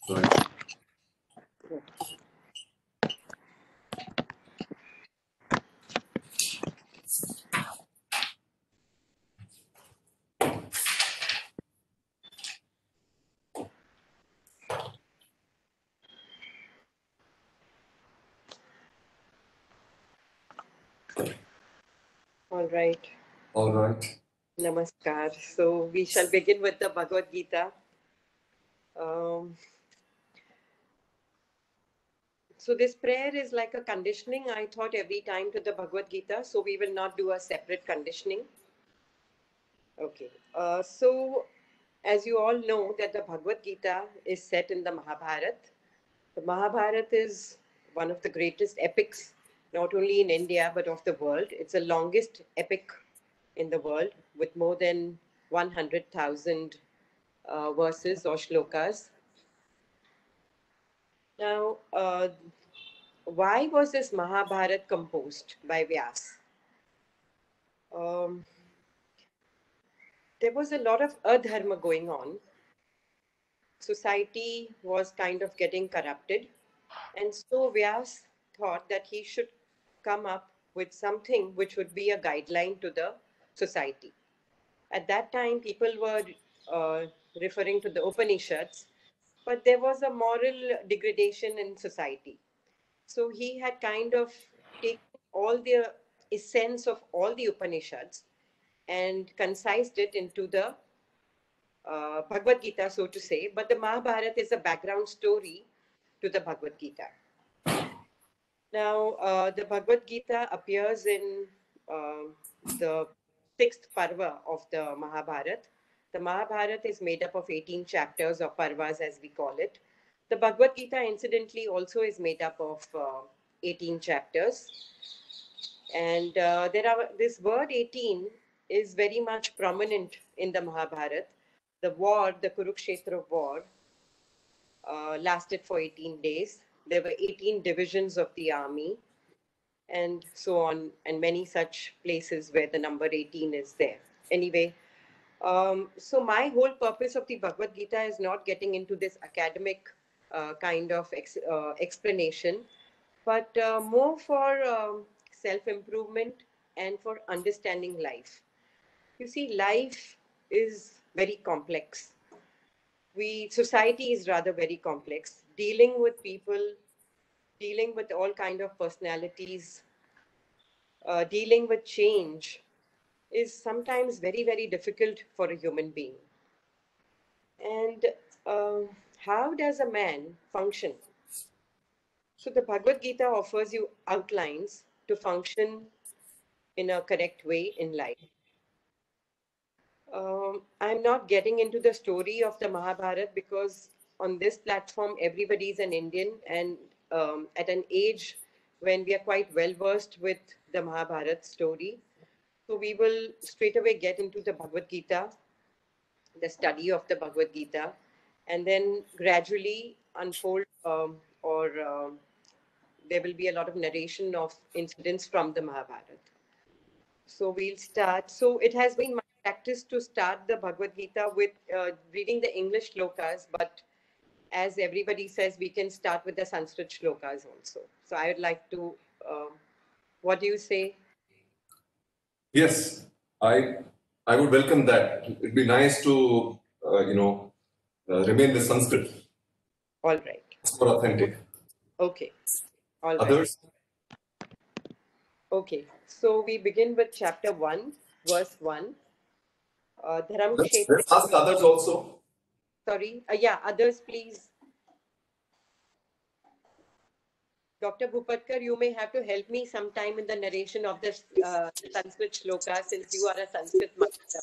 Right. All right. All right. Namaskar. So we shall begin with the Bhagavad Gita. Um, so this prayer is like a conditioning, I thought, every time to the Bhagavad Gita. So we will not do a separate conditioning. Okay. So as you all know that the Bhagavad Gita is set in the Mahabharata. The Mahabharata is one of the greatest epics, not only in India but of the world. It's the longest epic in the world with more than 100,000 verses or shlokas. Now, why was this Mahabharata composed by Vyas? Um, there was a lot of adharma going on. Society was kind of getting corrupted. And so Vyas thought that he should come up with something which would be a guideline to the society. At that time, people were uh, referring to the Upanishads, but there was a moral degradation in society. So he had kind of taken all the essence of all the Upanishads and concised it into the Bhagavad Gita, so to say. But the Mahabharata is a background story to the Bhagavad Gita. Now, the Bhagavad Gita appears in the sixth parva of the Mahabharata. The Mahabharata is made up of 18 chapters or parvas, as we call it. The Bhagavad Gita, incidentally, also is made up of 18 chapters. And this word 18 is very much prominent in the Mahabharata. The war, the Kurukshetra war, lasted for 18 days. There were 18 divisions of the army and so on, and many such places where the number 18 is there. Anyway, so my whole purpose of the Bhagavad Gita is not getting into this academic kind of explanation, but more for self improvement and for understanding life. You see, life is very complex. Society is rather very complex. Dealing with people, dealing with all kind of personalities, dealing with change is sometimes very, very difficult for a human being. And uh, how does a man function? So the Bhagavad Gita offers you outlines to function in a correct way in life. I'm not getting into the story of the Mahabharata because on this platform everybody is an Indian, and at an age when we are quite well versed with the Mahabharata story. So we will straight away get into the Bhagavad Gita, the study of the Bhagavad Gita, and then gradually unfold or there will be a lot of narration of incidents from the Mahabharata. So we'll start. So it has been my practice to start the Bhagavad Gita with reading the English shlokas, but as everybody says, we can start with the Sanskrit shlokas also. So I would like to, what do you say? Yes, I would welcome that. It'd be nice to remain the Sanskrit. All right. It's more authentic. Okay. All right. Others? Okay. So we begin with chapter 1, verse 1. Dharam Kshetra. Let's ask others also. Sorry. Yeah, others, please. Dr. Bhupatkar, you may have to help me sometime in the narration of this Sanskrit shloka since you are a Sanskrit master.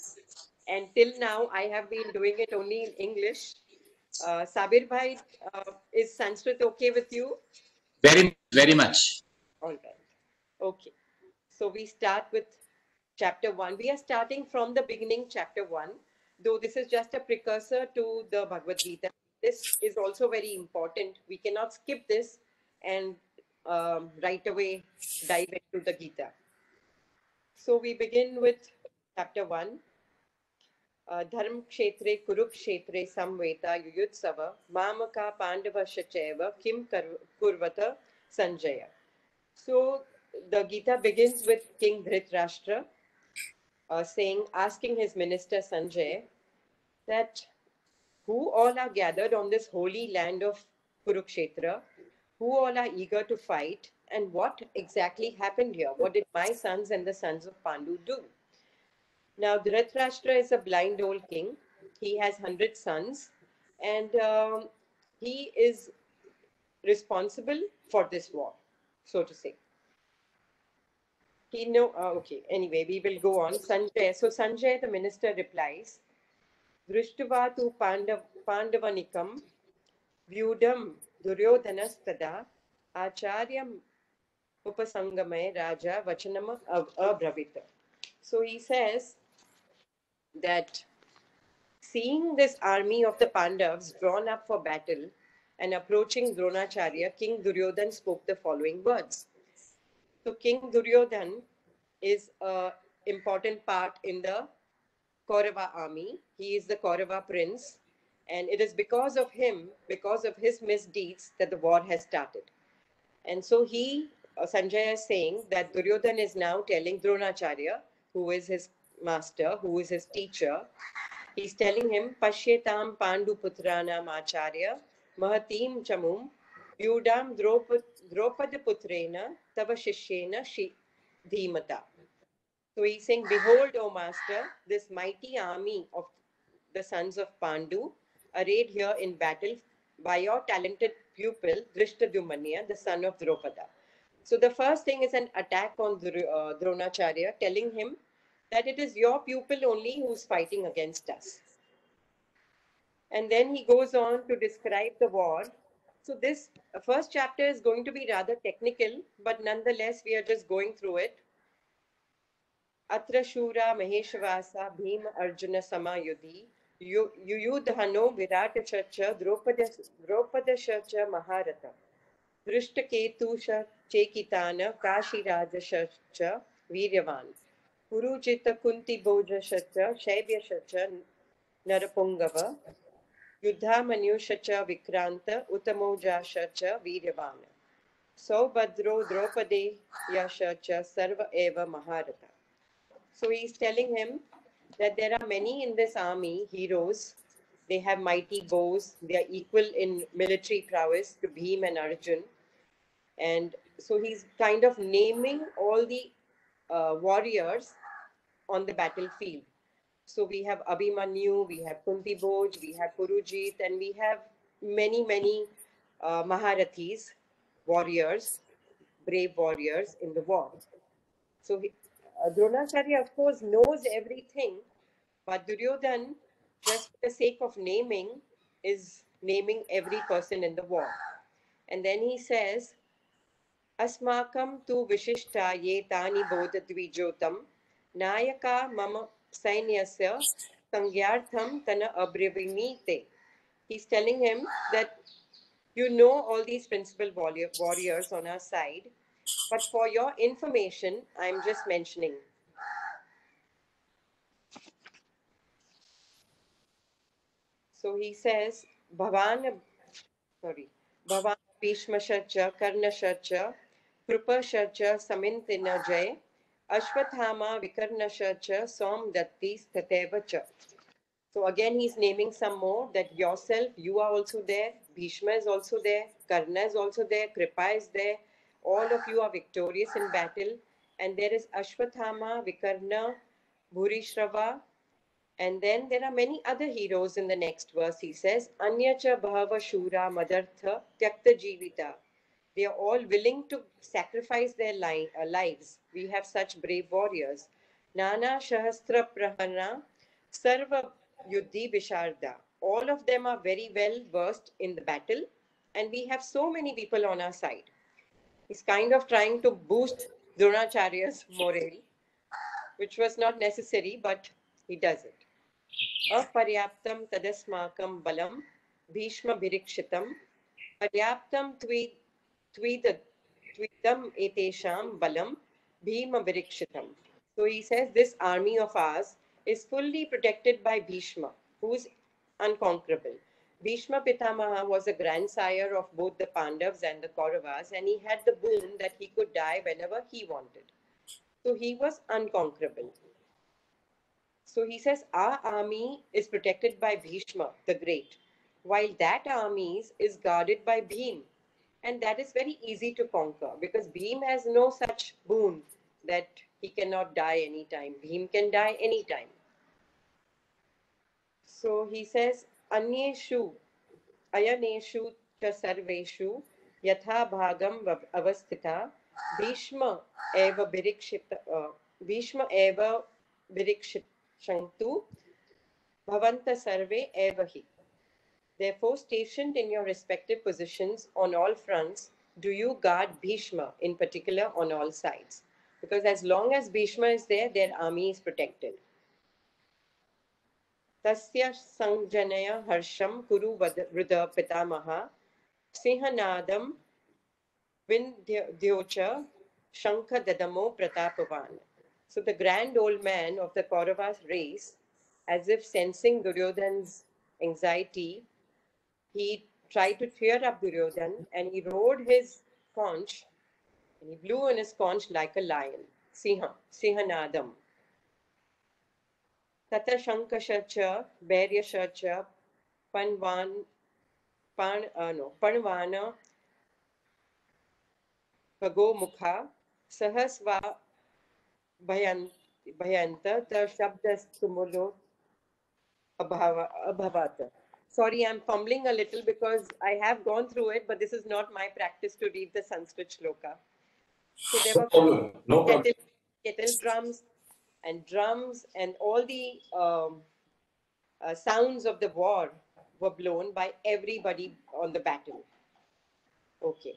And till now, I have been doing it only in English. Sabir Bhai, is Sanskrit okay with you? Very much. All right. Okay. So we start with chapter 1. We are starting from the beginning, chapter 1, though this is just a precursor to the Bhagavad Gita. This is also very important. We cannot skip this and right away dive into the Gita. So we begin with chapter 1. धर्म क्षेत्रे कुरुक्षेत्रे संवेता युयुत्सव मामका पांडवश्च चैव किम कुर्वत Sanjaya. So the Gita begins with King Dhritarashtra asking his minister Sanjay that who all are gathered on this holy land of Kurukshetra, who all are eager to fight, and what exactly happened here? What did my sons and the sons of Pandu do? Now, Dhritarashtra is a blind old king. He has 100 sons, and he is responsible for this war, so to say. Okay, anyway, we will go on. Sanjay, so Sanjay, the minister, replies, Drishtva tu Pandavanikam Vyudam Duryodhanastada Acharyam Upasangamay Raja Vachanam Abravita. So he says that seeing this army of the Pandavas drawn up for battle and approaching Dronacharya, King Duryodhan spoke the following words. So King Duryodhan is an important part in the Kaurava army. He is the Kaurava prince, and it is because of him, because of his misdeeds, that the war has started. And so Sanjay is saying that Duryodhan is now telling Dronacharya, who is his master, who is his teacher, he's telling him, Pashyetam Pandu Putranam Acharya Mahatim Chamum Vyudam Draupadi Putrena Tava Shishyena Dhimata. So he's saying, behold, O master, this mighty army of the sons of Pandu arrayed here in battle by your talented pupil Drishtadyumanya, the son of Drupada. So the first thing is an attack on Dronacharya, telling him that it is your pupil only who's fighting against us. And then he goes on to describe the war. So this first chapter is going to be rather technical, but nonetheless, we are just going through it. Atra Shura Maheshwasa Bhima Arjuna Samayudhi Yuyudhano Virata Chacha Drupada Shacha Maharata Drishtaketu Chekitana Kashi Raja Shacha Viryavan Purujita Kunti Bhoja Shacha Shaibya Shacha Narapungava Yuddha Manushacha Vikranta Utamoja Shacha Viryavana Saubhadro Draupade Yashacha Sarva Eva Maharata. So he's telling him that there are many in this army, heroes. They have mighty bows. They are equal in military prowess to Bhim and Arjun. And so he's kind of naming all the warriors on the battlefield. So we have Abhimanyu, we have Kunti Bhoj, we have Purujit, and we have many Maharathis, warriors, brave warriors in the war. So Dronacharya, of course, knows everything, but Duryodhan, just for the sake of naming, is naming every person in the war. And then he says, Asmakam tu vishishta ye tani bodhadvijotam nayaka mama sainyasya sangyartham tana abrivimite. He's telling him that you know all these principal warriors on our side, but for your information, I'm just mentioning. So he says, Bhavan Bhishma Shacha, Karna Shacha, Krupa Shacha, Samintina Jay, Ashwathama Vikarna Shacha, Som Datti Stateva Cha. So again, he's naming some more, that yourself, you are also there, Bhishma is also there, Karna is also there, Kripa is there. All of you are victorious in battle. And there is Ashwathama, Vikarna, Bhurishrava, and then there are many other heroes in the next verse. He says, Anyacha Bhava Shura Madartha Tyakta Jivita. They are all willing to sacrifice their lives. We have such brave warriors. Nana Shahastra Prahana Sarva Yuddhi Visharda. All of them are very well versed in the battle, and we have so many people on our side. He's kind of trying to boost Dronacharya's morale, which was not necessary, but he does it. Aparyaptam tadasmakam balam bhishma bhirikshitam paryaptam tweedam etesham balam bhima bhirikshitam. So he says, this army of ours is fully protected by Bhishma, who is unconquerable. Bhishma Pitamaha was a grandsire of both the Pandavas and the Kauravas, and he had the boon that he could die whenever he wanted. So he was unconquerable. So he says, our army is protected by Bhishma, the Great, while that army is guarded by Bhim. And that is very easy to conquer because Bhim has no such boon that he cannot die anytime. Bhim can die anytime. So he says, Anyeshu, Ayaneshu cha sarveshu, yatha bhagam avasthita, Bhishma eva Bhishma eva birikshantu, bhavanta sarve eva hi. Therefore, stationed in your respective positions on all fronts, do you guard Bhishma in particular on all sides? Because as long as Bhishma is there, their army is protected. Tasya sanjanaya harsham kuru vruda pitamaha sinhanadam vindhyocha shankha dadamo pratapavan. So the grand old man of the Kauravas race, as if sensing Duryodhana's anxiety, he tried to cheer up Duryodhana and he roared his conch and he blew in his conch like a lion. Sinhanadam. Tata Shankashacha, Bairyashacha, Panvana, Pago Mukha, Sahasva Bhayanta, the Shabdas Tumulo Abhavata. Sorry, I'm fumbling a little because I have gone through it, but this is not my practice to read the Sanskrit shloka. So there were No problem. kettle drums and all the sounds of the war were blown by everybody on the battle. Okay.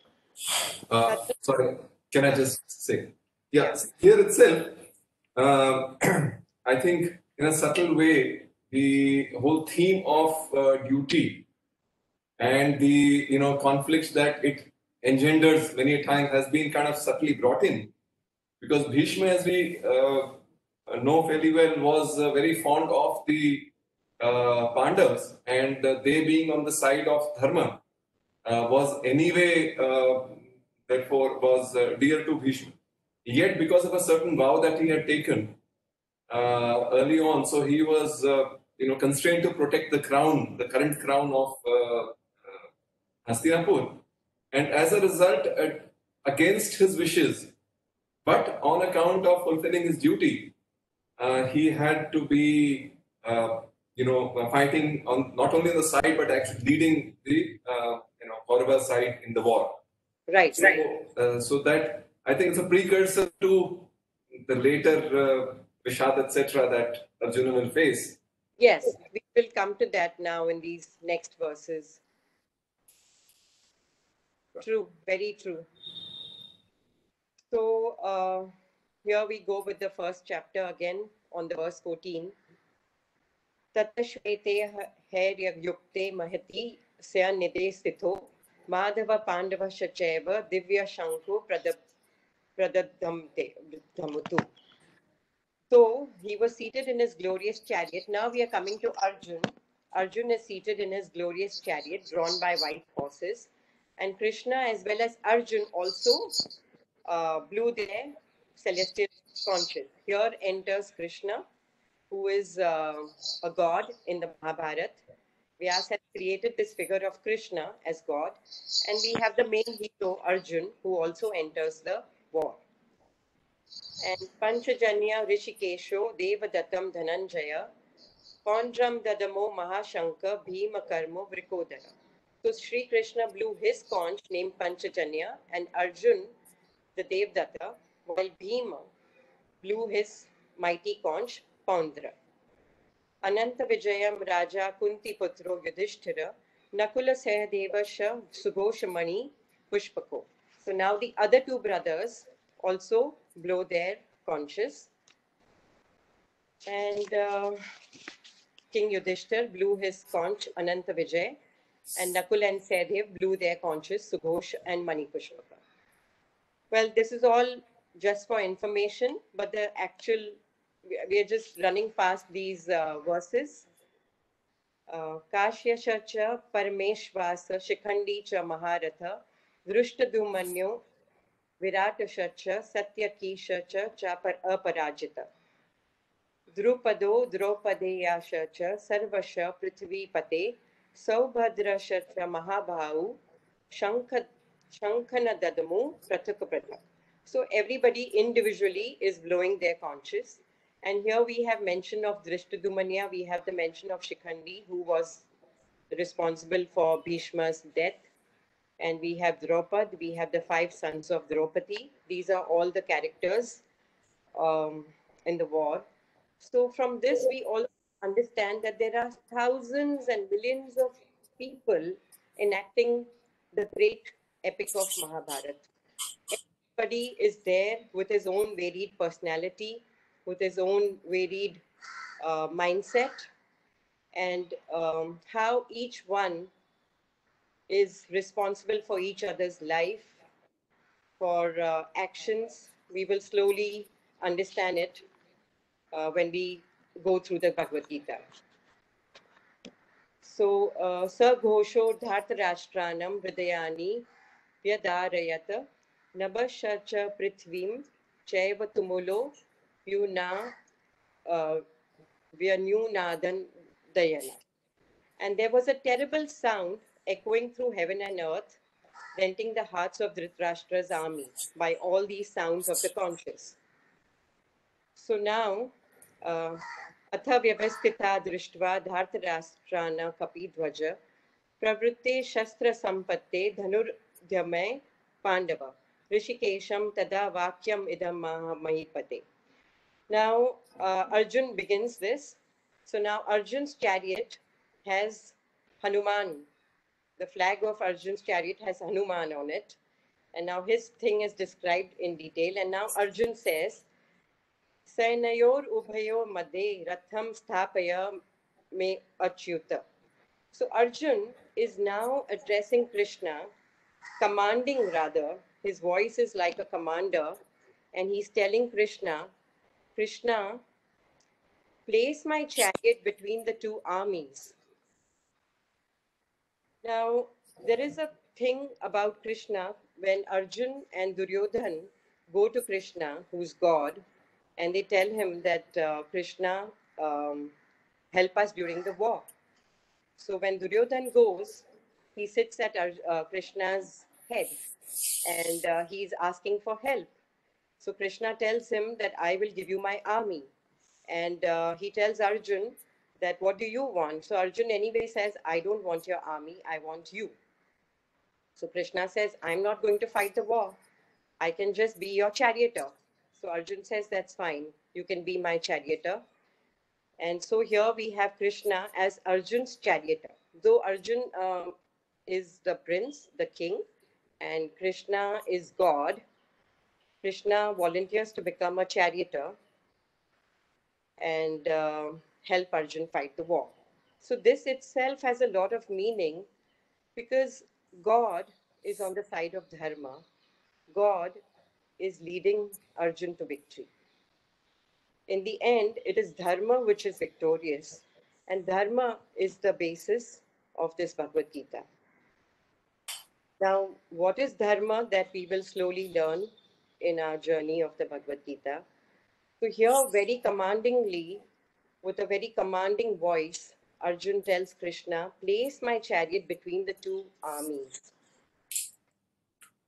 Sorry, can I just say? Yeah, here itself, I think in a subtle way, the whole theme of duty and the conflicts that it engenders many a time has been kind of subtly brought in, because Bhishma, as we know fairly well, was very fond of the Pandavas, and they being on the side of Dharma was anyway therefore was dear to Bhishma. Yet because of a certain vow that he had taken early on, so he was constrained to protect the crown, the current crown of Hastinapur, and as a result, against his wishes, but on account of fulfilling his duty, he had to be fighting on not only the side but actually leading the Kaurava side in the war. Right. So that, I think, it's a precursor to the later Vishad, etc., that Arjuna will face. Yes, we will come to that now in these next verses. True, very true. So here we go with the first chapter again on the verse 14. Tata shvete yukte mahati sya nide stitho madhava pandava shacheva divya shanku pradadhamutu. So he was seated in his glorious chariot. Now we are coming to Arjun. Arjun is seated in his glorious chariot drawn by white horses. And Krishna as well as Arjun also blew their celestial conches. Here enters Krishna, who is a god in the Mahabharata. Vyas has created this figure of Krishna as God. And we have the main hero, Arjun, who also enters the war. And Panchajanya Rishikesho Devadatam Dhananjaya Kondram Dadamo Mahashankar Bhima Karmo Vrikodara. So Sri Krishna blew his conch named Panchajanya and Arjun, the Devdatta, while Bhima blew his mighty conch Paundra. Ananta Vijayam Raja Kunti Putro Yudhishthira Nakula Sahadeva Sha Subhoshamani Pushpako. So now the other two brothers also blow their conches. And King Yudhishthir blew his conch Ananta Vijay, and Nakul and Sahadev blew their conches Sughosh and Manipushpaka. Well, this is all just for information, but the actual we are just running past these verses. काश्यश च परमेश्वास शिखंडी च महारथ दृष्टदुमन्यो विराटश च सत्यकीश च अपराजित द्रुपदो द्रौपदेयाश च सर्वश पृथ्वीपते सौभद्रश च महाबाहु शंख शंखन ददमु पृथक पृथक. So everybody individually is blowing their conches. And here we have mention of Drishtadumanya, we have the mention of Shikhandi, who was responsible for Bhishma's death. And we have Draupad, we have the 5 sons of Draupadi. These are all the characters in the war. So from this, we all understand that there are thousands and millions of people enacting the great epic of Mahabharata. Everybody is there with his own varied personality, with his own varied mindset, and how each one is responsible for each other's life, for actions. We will slowly understand it when we go through the Bhagavad Gita. So, Saghosho Dhartarashtranam Hridayani Vyadarayat Nabashacha Prithvim Chaiva Tumulo Vyuna Vyanyunadan Dayana. And there was a terrible sound echoing through heaven and earth, rending the hearts of Dhritarashtra's army by all these sounds of the conscious. So now, अथ व्यवस्थिता दृष्ट्वा धार्तराष्ट्रान् कपिध्वज प्रवृत्ते शस्त्र संपत्ते धनुर्धमे पांडव ऋषिकेशं तदा वाक्यम idam महीपते. Now Arjun begins this. So now Arjun's chariot has Hanuman. The flag of Arjun's chariot has Hanuman on it. And now his thing is described in detail. And now Arjun says, Senayor ubhayo madhe ratham sthapaya me achyuta. So Arjun is now addressing Krishna, commanding rather. His voice is like a commander. And he's telling Krishna, Krishna, place my chariot between the two armies. Now, there is a thing about Krishna when Arjun and Duryodhan go to Krishna, who's God, and they tell him that Krishna, help us during the war. So when Duryodhan goes, he sits at Krishna's head and he's asking for help. So Krishna tells him that I will give you my army. And he tells Arjun that what do you want? So Arjun anyway says, I don't want your army, I want you. So Krishna says, I'm not going to fight the war. I can just be your charioteer. So Arjun says, that's fine. You can be my charioteer. And so here we have Krishna as Arjun's charioteer. Though Arjun is the prince, the king, and Krishna is God, Krishna volunteers to become a charioteer and help Arjun fight the war. So this itself has a lot of meaning because God is on the side of Dharma. God is leading Arjun to victory. In the end, it is Dharma which is victorious, and Dharma is the basis of this Bhagavad Gita. Now, what is Dharma that we will slowly learn in our journey of the Bhagavad Gita? So here, very commandingly, with a very commanding voice, Arjun tells Krishna, place my chariot between the two armies.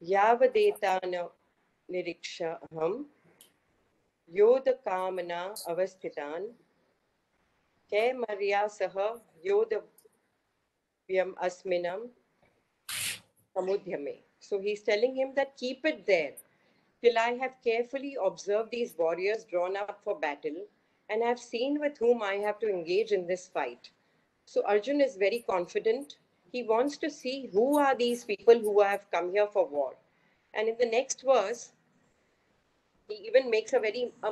Yavadetana nirikshaham yodha kamana avasthitan ke marya saha yodha vyam asminam samudhyame. So he's telling him that keep it there till I have carefully observed these warriors drawn up for battle and have seen with whom I have to engage in this fight. So Arjun is very confident. He wants to see who are these people who have come here for war. And in the next verse, he even makes a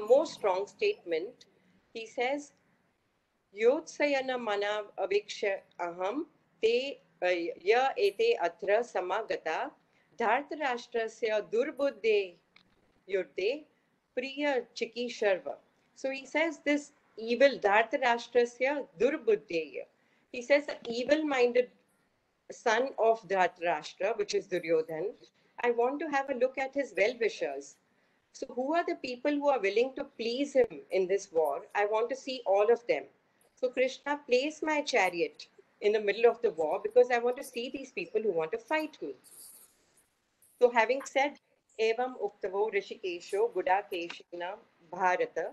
more strong statement. He says, Yotsayana mana aviksha aham te ya ete atra samagata dhartarashtrasya durbuddhe yurte priya chiki sharva. So he says this evil, Dhartarashtrasya Durbuddheya. He says the evil-minded son of Dhritarashtra, which is Duryodhan, I want to have a look at his well-wishers. So who are the people who are willing to please him in this war? I want to see all of them. So Krishna, place my chariot in the middle of the war because I want to see these people who want to fight me. So having said, Evam Uktavo Rishikesho Gudakeshina Bharata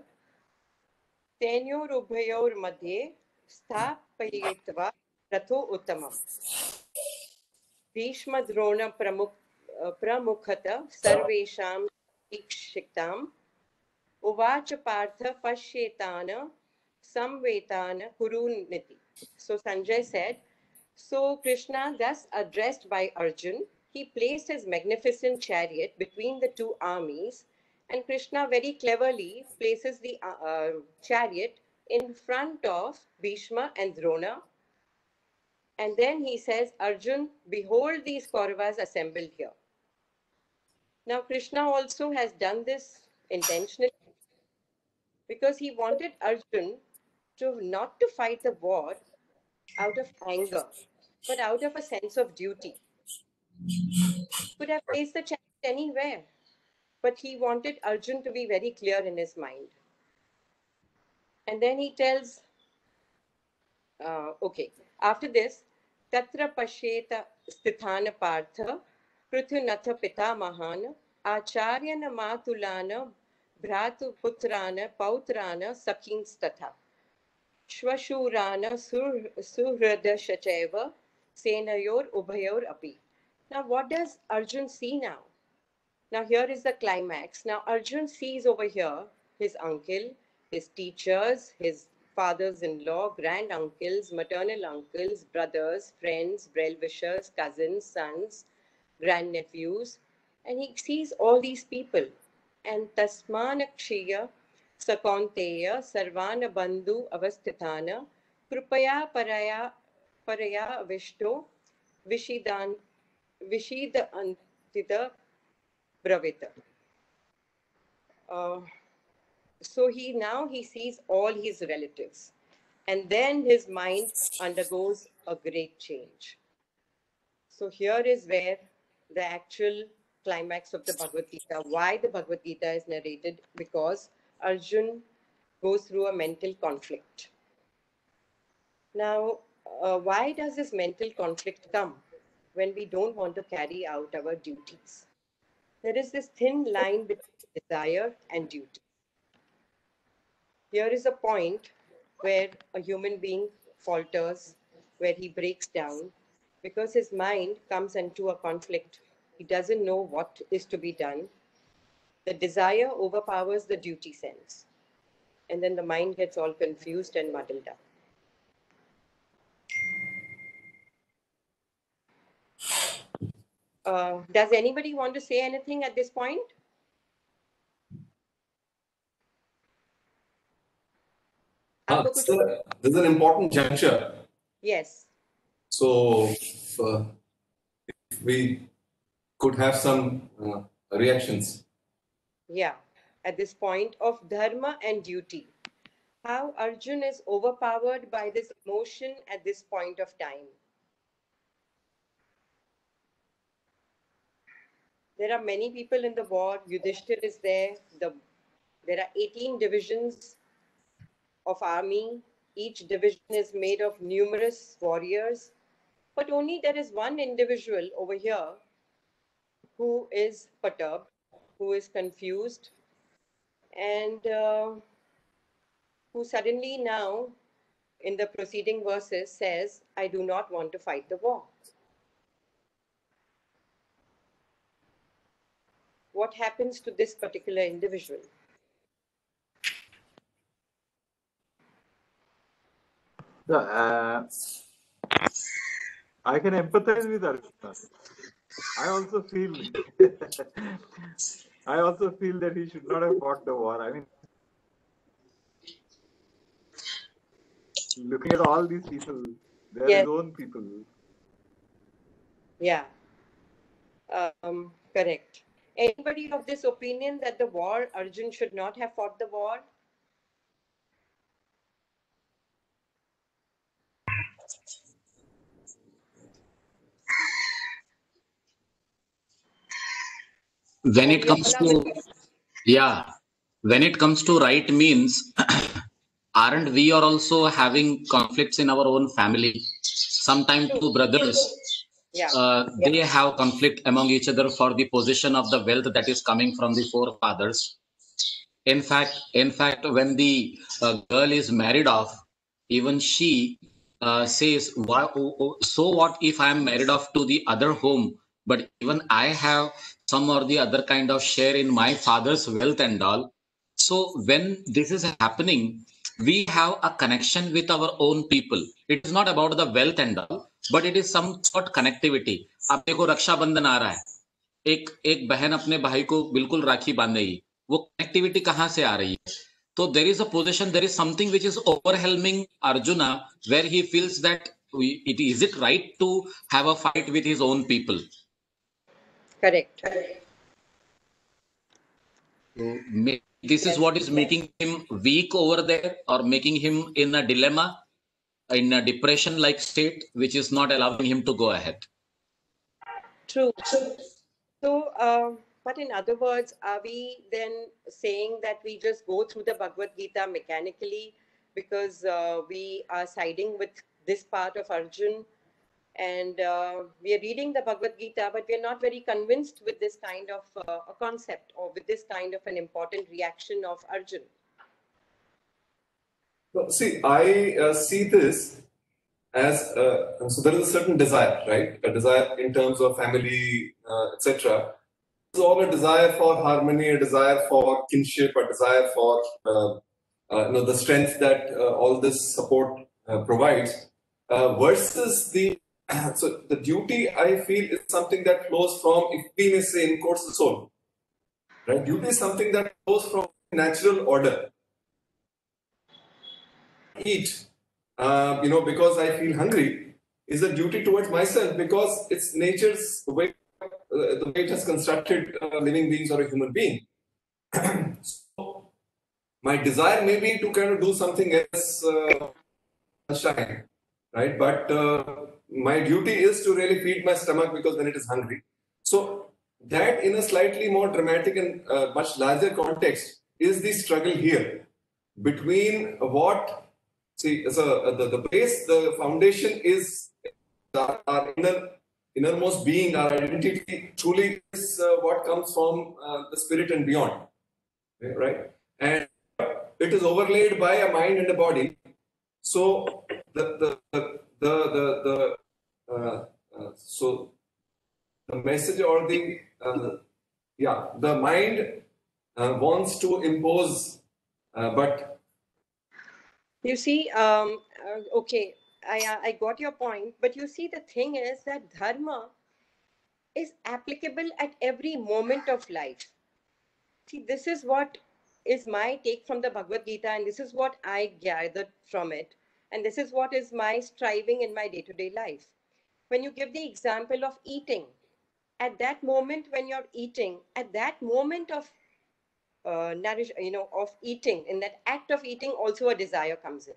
Tenyorubhayor Madhye Sthapayetva Ratho Uttamam Bhishmadrona Pramukhat Sarvesham Ikshiktam Uvacha Partha Pashetana Samvetana Kuruniti. So Sanjay said, so Krishna, thus addressed by Arjun, he placed his magnificent chariot between the two armies, and Krishna very cleverly places the chariot in front of Bhishma and Drona. And then he says, Arjun, behold these Kauravas assembled here. Now, Krishna also has done this intentionally because he wanted Arjun to not to fight the war out of anger, but out of a sense of duty. He could have placed the chariot anywhere, but he wanted Arjun to be very clear in his mind. And then he tells, okay, after this, Tatra Pasheta Stithana Partha, Prithunatha Pita Mahana, Acharyana Matulana, Bhratu Putrana, Pautrana, Sakins Tatha. Shvashurana Suhrada Shacheva Senayor Ubhayor Api. Now, what does Arjun see now? Now, here is the climax. Now, Arjun sees over here his uncle, his teachers, his fathers in law, grand uncles, maternal uncles, brothers, friends, well-wishers, cousins, sons, grandnephews, and he sees all these people. And Tasmanakshiya Sakonteya Sarvana Bandhu Avastithana Krupaya Paraya Vishto Vishidan Vishida Antita Bravita. So he sees all his relatives, and then his mind undergoes a great change. So here is where the actual climax of the Bhagavad Gita, why the Bhagavad Gita is narrated, because Arjun goes through a mental conflict. Now, why does this mental conflict come when we don't want to carry out our duties? There is this thin line between desire and duty. Here is a point where a human being falters, where he breaks down, because his mind comes into a conflict. He doesn't know what is to be done. The desire overpowers the duty sense, and then the mind gets all confused and muddled up. Does anybody want to say anything at this point? This is an important juncture. Yes. So, if we could have some reactions. Yeah. At this point of dharma and duty, how Arjun is overpowered by this emotion at this point of time. There are many people in the war. Yudhishthir is there. There are 18 divisions of army. Each division is made of numerous warriors. But only there is one individual over here who is perturbed, who is confused, and who suddenly now, in the preceding verses, says, I do not want to fight the war. What happens to this particular individual? I can empathize with Arjuna. I also feel that he should not have fought the war. I mean, looking at all these people, they're his own people. Yeah. Correct. Anybody of this opinion that the war, Arjun should not have fought the war? When it Your comes to, yeah, when it comes to right means, aren't we are also having conflicts in our own family? Sometimes two brothers, yeah, they have conflict among each other for the possession of the wealth that is coming from the forefathers. In fact, when the girl is married off, even she says, "Why? So what if I am married off to the other home? But even I have some or the other kind of share in my father's wealth and all." So when this is happening, we have a connection with our own people. It is not about the wealth and all, but it is some sort connectivity. अब देखो रक्षाबंधन आ रहा है, एक एक बहन अपने भाई को बिल्कुल राखी बांधेगी, वो कनेक्टिविटी कहाँ से आ रही है? तो there is a position, there is something which is overwhelming Arjuna, where he feels that it is it right to have a fight with his own people? correct. So this is what is making him weak over there, or making him in a dilemma, in a depression like state, which is not allowing him to go ahead. True. So, but in other words, are we then saying that we just go through the Bhagavad Gita mechanically because we are siding with this part of Arjun, and we are reading the Bhagavad Gita, but we are not very convinced with this kind of a concept, or with this kind of an important reaction of Arjun? So, see, I see this as so there is a certain desire, right? A desire in terms of family, etc. It's all a desire for harmony, a desire for kinship, a desire for the strength that all this support provides, versus the so the duty, I feel, is something that flows from, if we may say, in course, the soul. Right? Duty is something that flows from natural order. Eat, because I feel hungry, is a duty towards myself, because it's nature's way, the way it has constructed living beings or a human being. So my desire may be to kind of do something else, shine, right? But my duty is to really feed my stomach, because when it is hungry. So that, in a slightly more dramatic and much larger context, is the struggle here between what. See, so the base, the foundation is our innermost being, our identity truly is what comes from the spirit and beyond, right? And it is overlaid by a mind and a body. So so the message, or the mind wants to impose, but You see, okay, I got your point, but you see, the thing is that dharma is applicable at every moment of life. See, this is what is my take from the Bhagavad Gita, and this is what I gathered from it, and this is what is my striving in my day-to-day life. When you give the example of eating, at that moment when you're eating, at that moment of of eating, in that act of eating, also a desire comes in.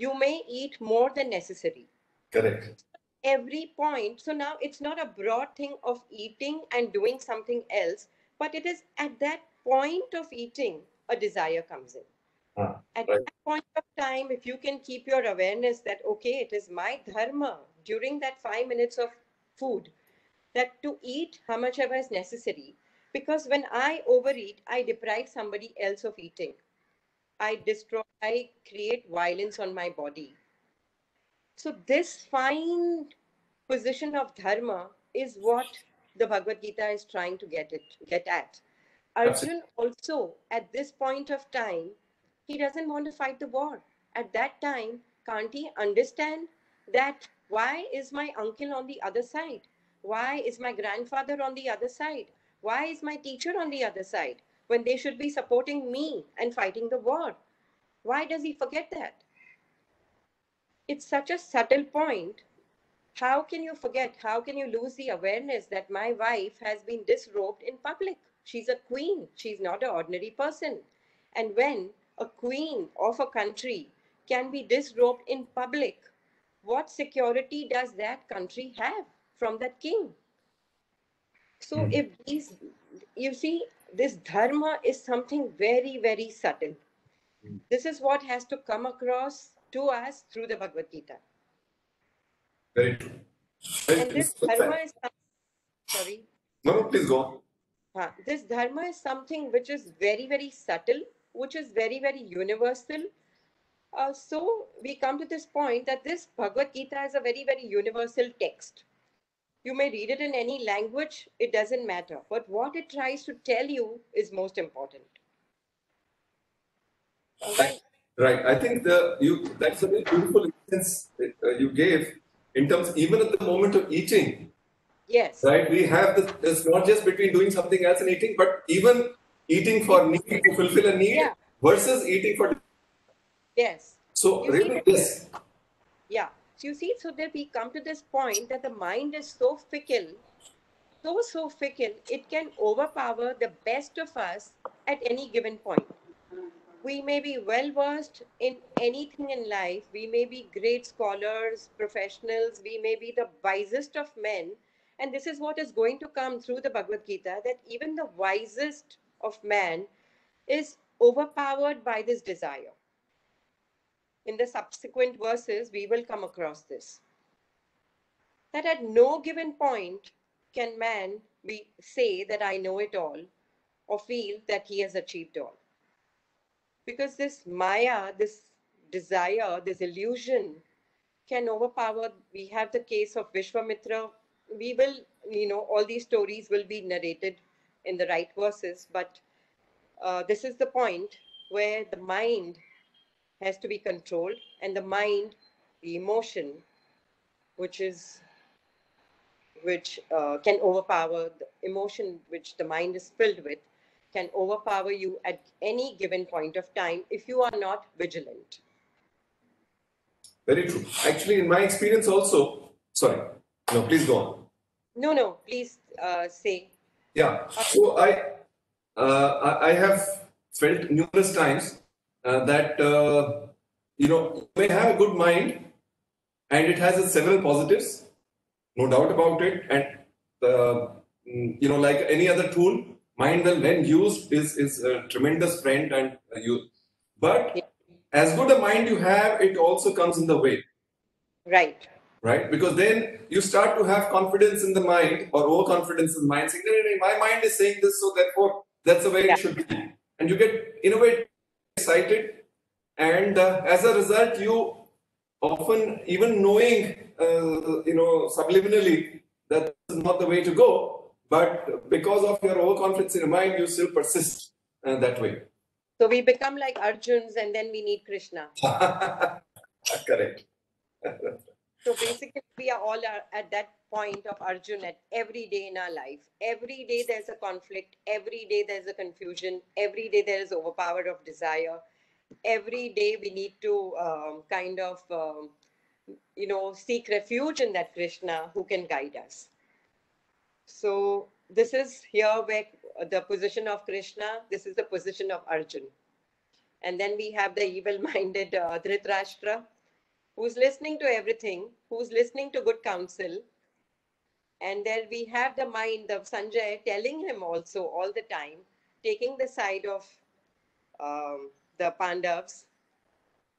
You may eat more than necessary. correct. Every point. So now it's not a broad thing of eating and doing something else, but it is at that point of eating, a desire comes in. At Right. that point of time, if you can keep your awareness that, okay, it is my dharma during that 5 minutes of food, that to eat how much ever is necessary. Because when I overeat, I deprive somebody else of eating. I destroy, I create violence on my body. So this fine position of dharma is what the Bhagavad Gita is trying to get at. Arjun also, at this point of time, he doesn't want to fight the war. At that time, can't he understand that why is my uncle on the other side? Why is my grandfather on the other side? Why is my teacher on the other side when they should be supporting me and fighting the war? Why does he forget that? It's such a subtle point. How can you forget? How can you lose the awareness that my wife has been disrobed in public? She's a queen. She's not an ordinary person. And when a queen of a country can be disrobed in public, what security does that country have from that king? So if these you see, this dharma is something very, very subtle. This is what has to come across to us through the Bhagavad Gita. Very true. Very And true. this dharma is, sorry. No, please go on. This dharma is something which is very, very subtle, which is very, very universal. So we come to this point that this Bhagavad Gita is a very, very universal text. You may read it in any language, it doesn't matter. But what it tries to tell you is most important. Right. Right. I think that's a very beautiful instance you gave in terms, even at the moment of eating. Yes. Right. We have this, it's not just between doing something else and eating, but even eating for need, to fulfill a need, versus eating for. Yes. So You really, see, yes. Yeah. So you see, so that we come to this point that the mind is so fickle, so fickle, it can overpower the best of us at any given point. We may be well versed in anything in life. We may be great scholars, professionals. We may be the wisest of men. And this is what is going to come through the Bhagavad Gita, that even the wisest of man is overpowered by this desire. In the subsequent verses, we will come across this. That at no given point can man say that I know it all, or feel that he has achieved all. Because this Maya, this desire, this illusion can overpower. We have the case of Vishwamitra. We will, all these stories will be narrated in the right verses, but this is the point where the mind has to be controlled, and the mind, the emotion, which can overpower the emotion which the mind is filled with, can overpower you at any given point of time if you are not vigilant. Very true. Actually, in my experience also, sorry, no, please go on. No, please say. Yeah. So I have felt numerous times that you may have a good mind, and it has its several positives, no doubt about it. And like any other tool, mind, when used, is a tremendous friend and But as good a mind you have, it also comes in the way. Right. Right? Because then you start to have confidence in the mind, or overconfidence in the mind, saying, no, my mind is saying this, so therefore that's the way it should be. And you get, in a way, excited. And as a result, you often, even knowing, subliminally that this is not the way to go, but because of your overconfidence in your mind, you still persist that way. So we become like Arjuns, and then we need Krishna. Correct. So basically, we are all at that point of Arjun at every day in our life. Every day there's a conflict. Every day there's a confusion. Every day there is overpower of desire. Every day we need to seek refuge in that Krishna who can guide us. So this is here where the position of Krishna, this is the position of Arjun. And then we have the evil-minded Dhritarashtra, who's listening to everything, who's listening to good counsel. And then we have the mind of Sanjay telling him also all the time, taking the side of the Pandavas,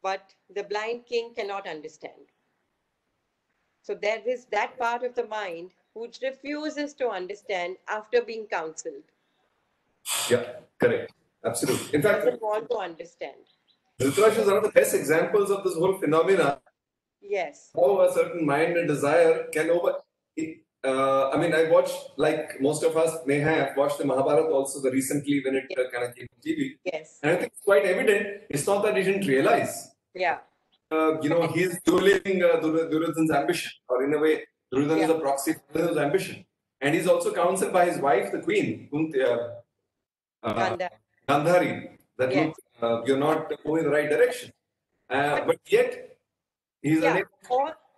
but the blind king cannot understand. So there is that part of the mind which refuses to understand after being counseled. Yeah, correct. Absolutely. In fact, doesn't want to understand. Dhritarashtra is one of the best examples of this whole phenomena. Yes. How a certain mind and desire can I watched, like most of us may have watched the Mahabharata also recently when it kind of came on TV. Yes. And I think it's quite evident. It's not that he didn't realize. Yeah. He's fueling Duryodhana's ambition, or in a way, Duryodhana is a proxy for Duryodhana's ambition. And he's also counseled by his wife, the queen, Gandhari, that look, you're not moving in the right direction. But yet, he's unable.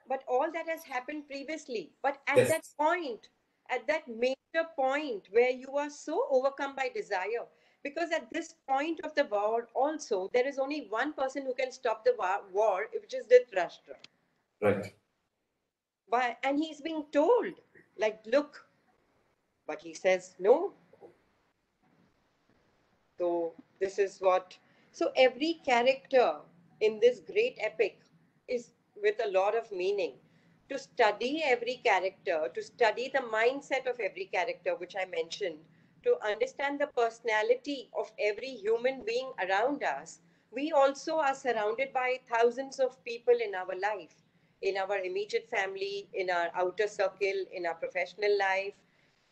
But all that has happened previously. But at that point, at that major point where you are so overcome by desire, because at this point of the war also, there is only one person who can stop the war, which is Dhritarashtra. Right. And he's being told, like, look. But he says, no, So this is what. So every character in this great epic is with a lot of meaning. To study every character, to study the mindset of every character, which I mentioned, to understand the personality of every human being around us, we also are surrounded by thousands of people in our life, in our immediate family, in our outer circle, in our professional life,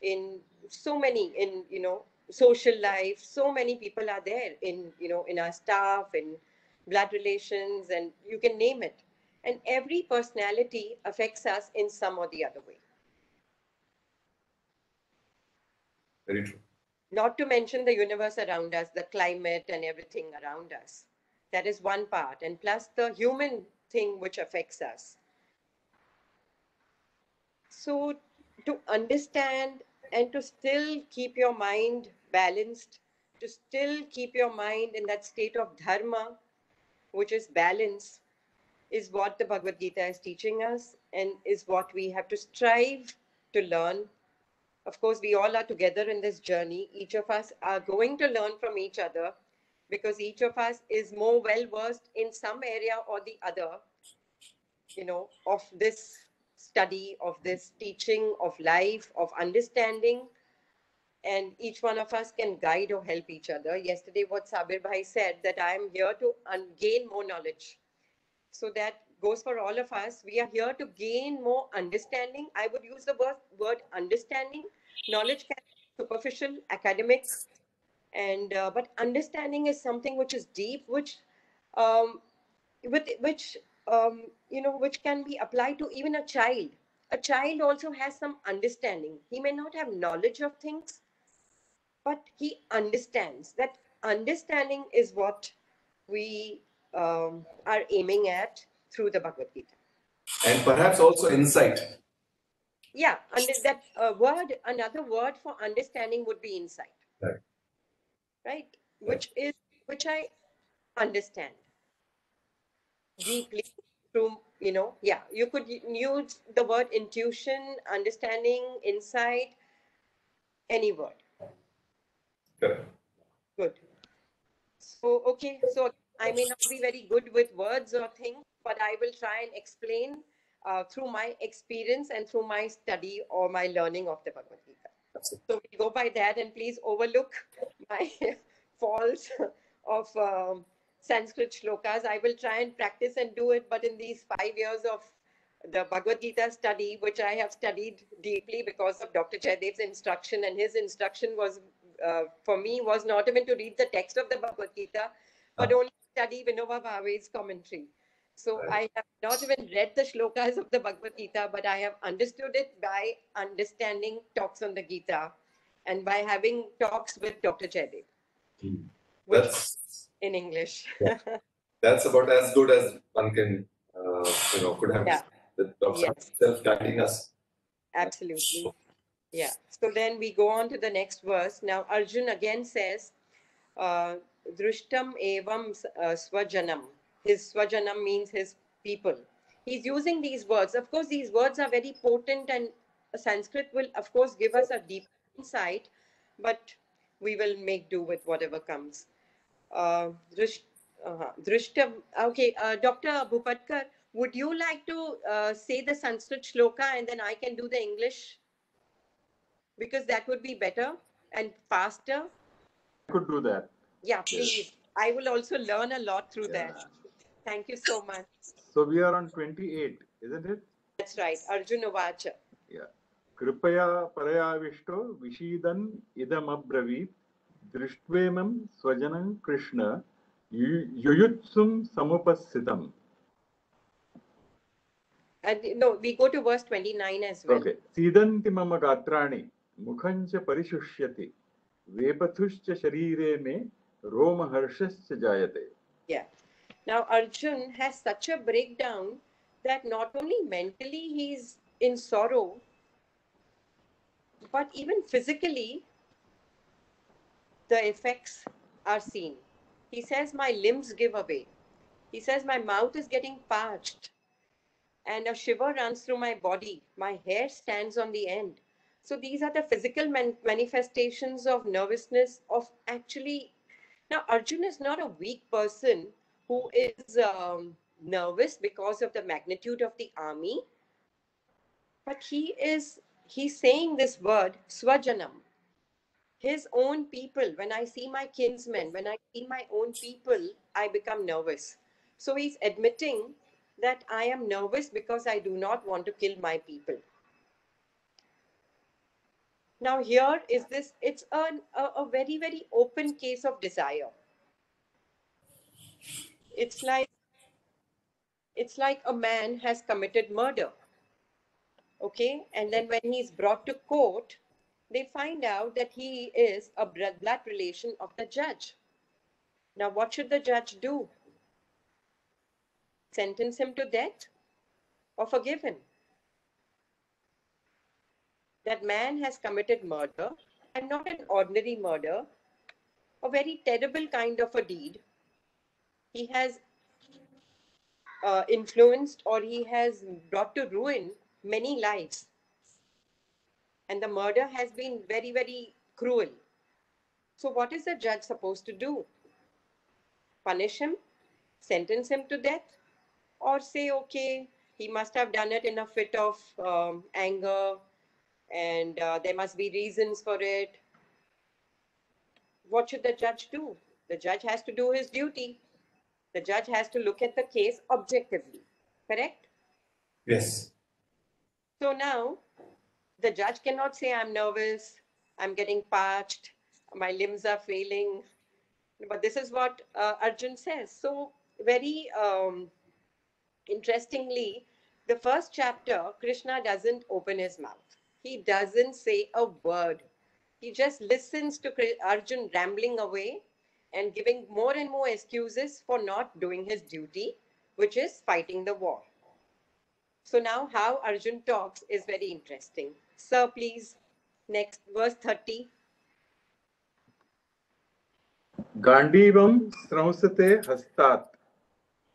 in so many, in social life. So many people are there in in our staff, in blood relations, and you can name it. And every personality affects us in some or the other way. Very true. Not to mention the universe around us, the climate and everything around us. That is one part, and plus the human thing which affects us. So, to understand and to still keep your mind balanced, to still keep your mind in that state of dharma, which is balance, is what the Bhagavad Gita is teaching us and is what we have to strive to learn. Of course, we all are together in this journey. Each of us are going to learn from each other because each of us is more well versed in some area or the other, of this study, of this teaching, of life, of understanding. And each one of us can guide or help each other. Yesterday, what Sabir Bhai said, that I am here to gain more knowledge. So that goes for all of us. We are here to gain more understanding. I would use the word understanding. Knowledge can be superficial, academic, and but understanding is something which is deep, which um, with which which can be applied to even a child. A child also has some understanding. He may not have knowledge of things, but he understands. That understanding is what we are aiming at through the Bhagavad Gita. And perhaps also insight. Yeah, and that word, another word for understanding would be insight. Right. Right? Which I understand deeply through, yeah, you could use the word intuition, understanding, insight, any word. Correct. Good. So, okay, so I may not be very good with words or things, but I will try and explain through my experience and through my study or my learning of the Bhagavad Gita. So we go by that, and please overlook my faults of Sanskrit shlokas. I will try and practice and do it, but in these 5 years of the Bhagavad Gita study, which I have studied deeply because of Dr. Jaydev's instruction, and his instruction was, for me, was not even to read the text of the Bhagavad Gita, but only study Vinoba Bhave's commentary. So I have not even read the shlokas of the Bhagavad Gita, but I have understood it by understanding talks on the Gita and by having talks with Dr. Jaydev, which That's in English. that's about as good as one can, could have. Yeah. The doctor Yes. himself guiding us. Absolutely. Yeah. So then we go on to the next verse. Now Arjun again says, Drishtam evam swajanam. His swajanam means his people. He's using these words. Of course, these words are very potent, and Sanskrit will, of course, give us a deep insight, but we will make do with whatever comes. Drishtam. Okay, Dr. Bhupatkar, would you like to say the Sanskrit shloka and then I can do the English? Because that would be better and faster. I could do that. Yeah, please. Yes. I will also learn a lot through that. Thank you so much. So we are on 28, isn't it? That's right. Arjuna Vacha. Yeah. Kripaya parayavisto vishidan idam abraveet drishtvemam swajanam Krishna yuyutsum samupassitam. And no, we go to verse 29 as well. Okay. Sidanti mama gatrani mukhancha parishushyati vepathuscha sharire me roma harshascha jayate. Yeah. Now, Arjun has such a breakdown that not only mentally he's in sorrow, but even physically, the effects are seen. He says, my limbs give away. He says, my mouth is getting parched and a shiver runs through my body. My hair stands on the end. So these are the physical manifestations of nervousness, of actually Now, Arjun is not a weak person who is nervous because of the magnitude of the army, but he's saying this word, Swajanam, his own people. When I see my kinsmen, when I see my own people, I become nervous. So he's admitting that I am nervous because I do not want to kill my people. Now here is this, it's a very, very open case of desire. It's like a man has committed murder. Okay, and then when he's brought to court, they find out that he is a blood relation of the judge. Now what should the judge do? Sentence him to death or forgive him? That man has committed murder, and not an ordinary murder, a very terrible kind of a deed. He has influenced, or he has brought to ruin many lives. And the murder has been very, very cruel. So what is the judge supposed to do? Punish him? Sentence him to death? Or say, okay, he must have done it in a fit of anger, and there must be reasons for it. What should the judge do? The judge has to do his duty. The judge has to look at the case objectively. Correct? Yes. So now, the judge cannot say, I'm nervous, I'm getting parched, my limbs are failing. But this is what Arjun says. So very interestingly, the first chapter, Krishna doesn't open his mouth. He doesn't say a word. He just listens to Arjun rambling away and giving more and more excuses for not doing his duty, which is fighting the war. So now how Arjun talks is very interesting. Sir, please, next, verse 30. गाण्डीवं स्रंसते हस्तात्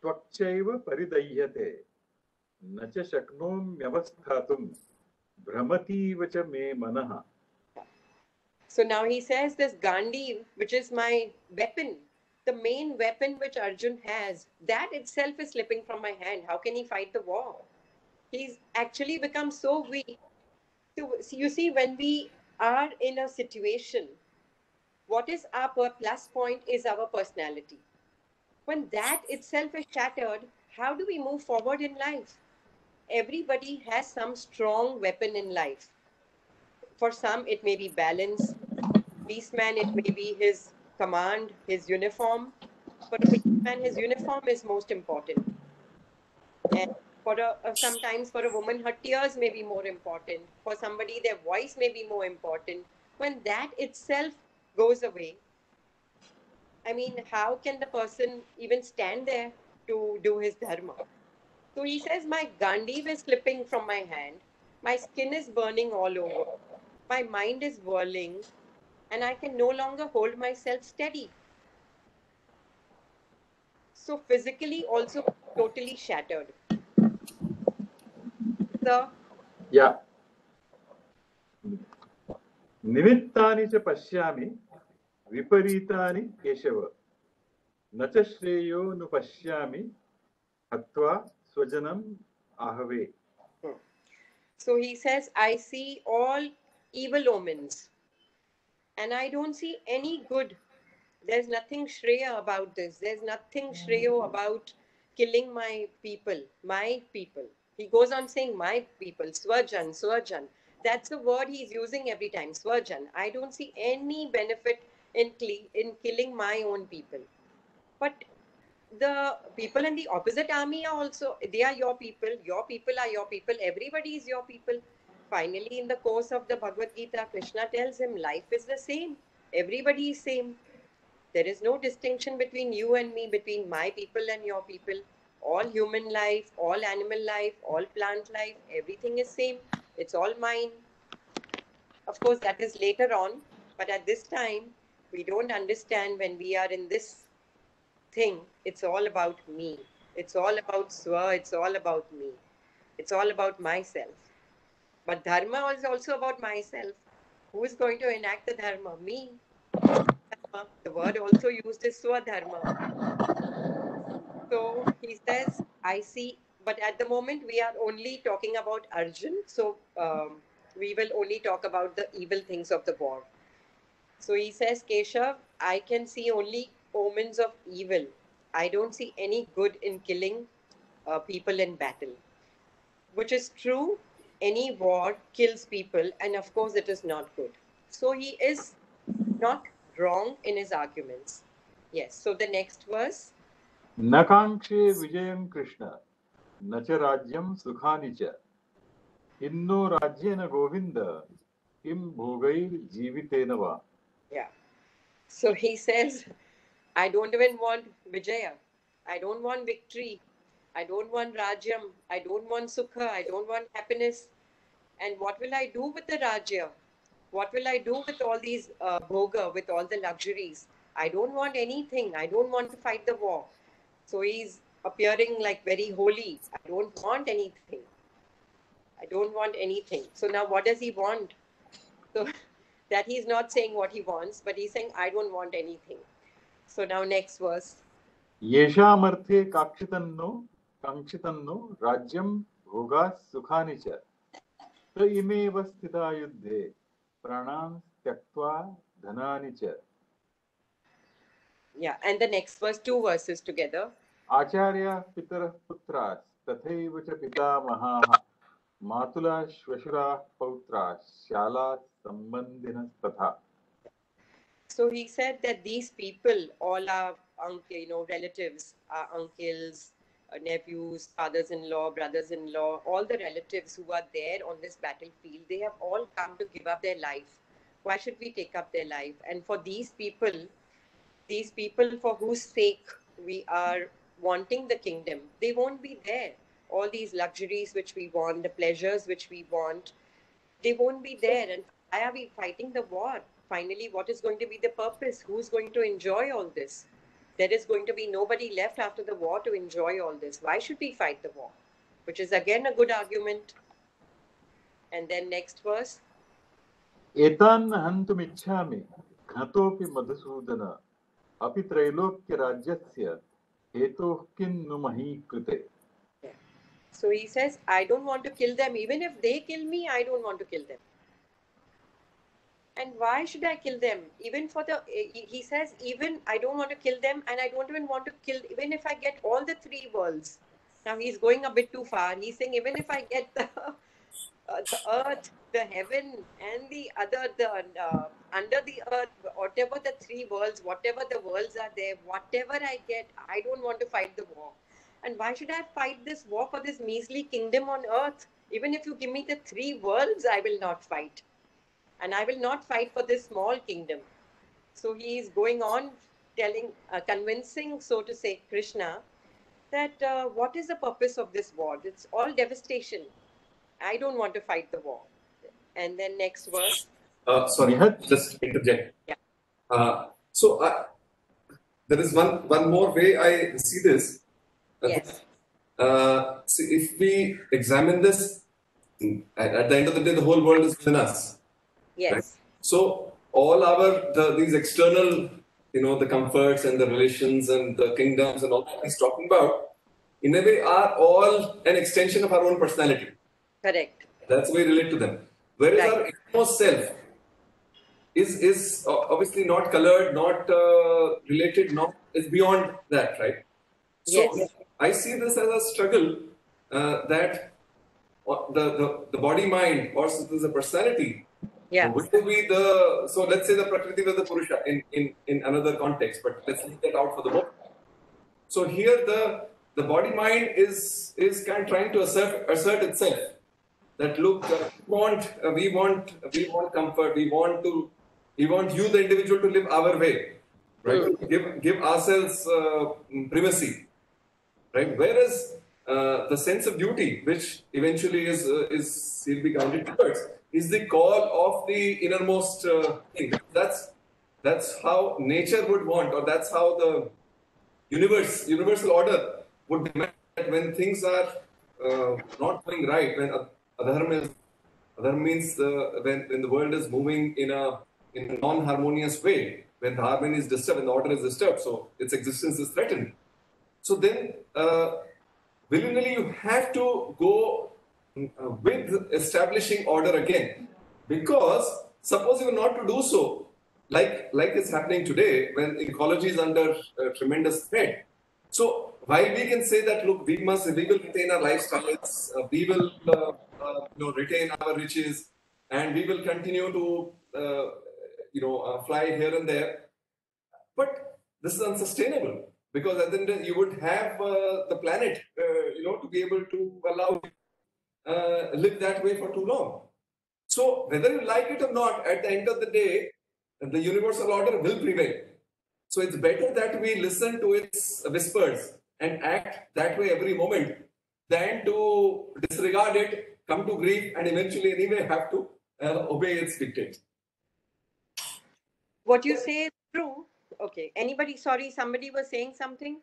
त्वक्चैव परिदह्यते न च शक्नोम्यवस्थातुं भ्रमतीव च मे मनः. So now he says this Gandhi, which is my weapon, the main weapon which Arjun has, that itself is slipping from my hand. How can he fight the war? He's actually become so weak. So you see, when we are in a situation, what is our plus point is our personality. When that itself is shattered, how do we move forward in life? Everybody has some strong weapon in life. For some, it may be balance. Policeman, it may be his command, his uniform. For a policeman, his uniform is most important. And for sometimes for a woman, her tears may be more important. For somebody, their voice may be more important. When that itself goes away, I mean, how can the person even stand there to do his dharma? So he says, my Gandiv is slipping from my hand. My skin is burning all over. My mind is whirling, and I can no longer hold myself steady. So physically also totally shattered. So, या निमित्तानि च पश्यामि विपरीतानि केशव न च श्रेयोनुपश्यामि हत्वा स्वजनम् आहवे. So he says, I see all evil omens, and I don't see any good. There's nothing Shreya about this. There's nothing Shreyo about killing my people, my people. He goes on saying, my people, Swajan, Swajan. That's the word he's using every time, Swajan. I don't see any benefit in killing my own people. But the people in the opposite army are also, they are your people are your people, everybody is your people. Finally, in the course of the Bhagavad Gita, Krishna tells him, life is the same. Everybody is same. There is no distinction between you and me, between my people and your people. All human life, all animal life, all plant life, everything is same. It's all mine. Of course, that is later on. But at this time, we don't understand when we are in this thing. It's all about me. It's all about Swa. It's all about me. It's all about myself. But Dharma is also about myself. Who is going to enact the Dharma? Me. dharma. The word also used is swadharma. So he says, I see, but at the moment we are only talking about Arjun. So we will only talk about the evil things of the war. So he says, Keshav, I can see only omens of evil. I don't see any good in killing people in battle, which is true. Any war kills people, and of course, it is not good. So he is not wrong in his arguments. Yes. So the next verse. न काङ्क्षे विजयं कृष्ण न च राज्यं सुखानि च किन्नो राज्येन गोविन्द किं भोगैर्जीवितेन वा. Yeah. So he says, I don't even want Vijaya. I don't want victory. I don't want Rajyam. I don't want Sukha. I don't want happiness. And what will I do with the Rajya? What will I do with all these bhoga, with all the luxuries? I don't want anything. I don't want to fight the war. So he's appearing like very holy. I don't want anything. I don't want anything. So now what does he want? So that he's not saying what he wants, but he's saying, I don't want anything. So now next verse. येषामर्थे काङ्क्षितन्नो राज्यं भोगाः सुखानि च त इमेव स्थिता युद्धे प्राणान् त्यक्त्वा धनानि च. Yeah, and the next verse, two verses together. आचार्याः पितरः पुत्राः तथैव च पितामहाः मातुलाः श्वशुराः पौत्राः शालाः सम्बन्धिनस्तथा. So he said that these people, all our relatives, our uncles, nephews, fathers-in-law, brothers-in-law, all the relatives who are there on this battlefield, they have all come to give up their life. Why should we take up their life? And for these people for whose sake we are wanting the kingdom, they won't be there. All these luxuries which we want, the pleasures which we want, they won't be there. And why are we fighting the war? Finally, what is going to be the purpose? Who's going to enjoy all this? There is going to be nobody left after the war to enjoy all this. Why should we fight the war? Which is again a good argument. And then next verse. एतान् हन्तुमिच्छामि घ्नतोऽपि मधुसूदन अपि त्रैलोक्यराज्यस्य हेतोः किन्नु मही कृते. So he says, I don't want to kill them. Even if they kill me, I don't want to kill them. And why should I kill them? Even he says, even I don't want to kill them, and I don't even want to kill, even if I get all the three worlds. Now he's going a bit too far. He's saying, even if I get the earth, the heaven, and the other, under the earth, whatever the three worlds, whatever the worlds are there, whatever I get, I don't want to fight the war. And why should I fight this war for this measly kingdom on earth? Even if you give me the three worlds, I will not fight. And I will not fight for this small kingdom. So he is going on telling, convincing, so to say, Krishna, that what is the purpose of this war? It's all devastation. I don't want to fight the war. And then next verse. Sorry, just interject. Yeah. There is one more way I see this. Yes. See, if we examine this, at the end of the day, the whole world is within us. Yes. Right? So all these external, the comforts and the relations and the kingdoms and all that he's talking about, in a way, are all an extension of our own personality. Correct. That's the way we relate to them. Whereas Right. our innermost self is obviously not colored, not related, is beyond that, right? So Yes. I see this as a struggle that the body mind, or there's a personality. Yeah. Will be so let's say the Prakriti was the Purusha in another context, but let's leave that out for the moment. So here the body mind is kind of trying to assert itself. That look, we want comfort. We want you, the individual, to live our way, right? Give ourselves primacy, right? Whereas the sense of duty, which eventually will be counted towards, is the call of the innermost thing. That's how nature would want, or that's how the universal order would demand that when things are not going right, when adharma means when the world is moving in a non-harmonious way, when the harmony is disturbed, when the order is disturbed, so its existence is threatened. So then, willingly, you have to go with establishing order again. Because suppose you were not to do so, like is happening today, when ecology is under tremendous threat. So while we can say that, look, we will retain our lifestyles, we will retain our riches, and we will continue to fly here and there, but this is unsustainable, because at the end you would have the planet to be able to allow live that way for too long. So whether you like it or not, at the end of the day, the universal order will prevail. So it's better that we listen to its whispers and act that way every moment than to disregard it, come to grief, and eventually anyway have to obey its dictates. What you say is true. Okay. Anybody? Sorry, somebody was saying something.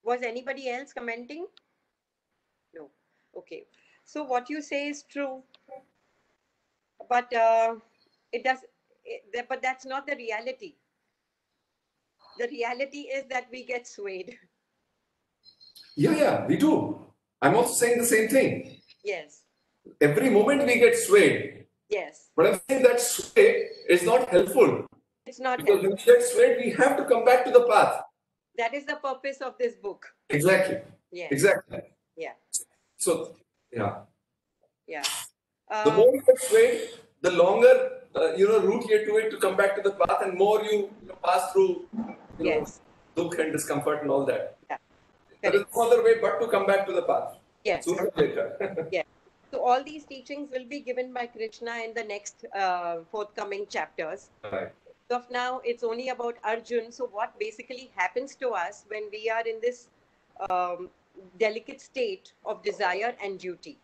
Was anybody else commenting? No. Okay. So what you say is true, but but that's not the reality. The reality is that we get swayed. Yeah, we do. I'm also saying the same thing. Yes. Every moment we get swayed. Yes. But I'm saying that sway is not helpful. It's not because helpful. when we get swayed, we have to come back to the path. That is the purpose of this book. Exactly. Yeah. Exactly. Yeah. So, yeah. Yeah. The more you get swayed, the longer route you have to it to come back to the path, and more you pass through yes. dukkha and discomfort and all that. Yeah. There is no other way but to come back to the path. Yes. Sooner or later. Yes. So all these teachings will be given by Krishna in the next forthcoming chapters. Right. So of now, it's only about Arjun. So what basically happens to us when we are in this delicate state of desire and duty?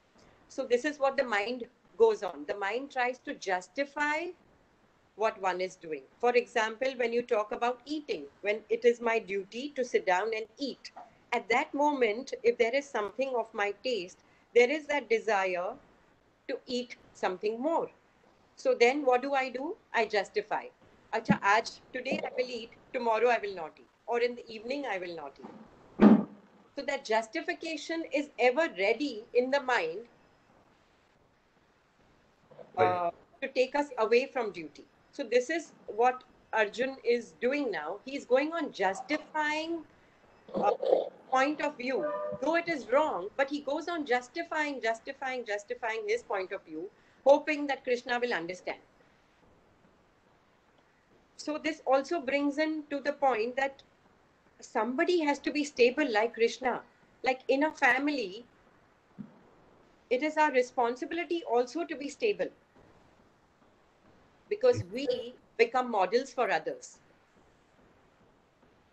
So this is what the mind goes on. The mind tries to justify what one is doing. For example, when you talk about eating, when it is my duty to sit down and eat, at that moment, if there is something of my taste, there is that desire to eat something more. So then what do? I justify. Acha, today I will eat, tomorrow I will not eat, or in the evening I will not eat. So that justification is ever ready in the mind to take us away from duty. So this is what Arjun is doing now. He's going on justifying point of view, though it is wrong, but he goes on justifying his point of view, hoping that Krishna will understand. So this also brings in to the point that somebody has to be stable like Krishna. Like in a family, it is our responsibility also to be stable, because we become models for others.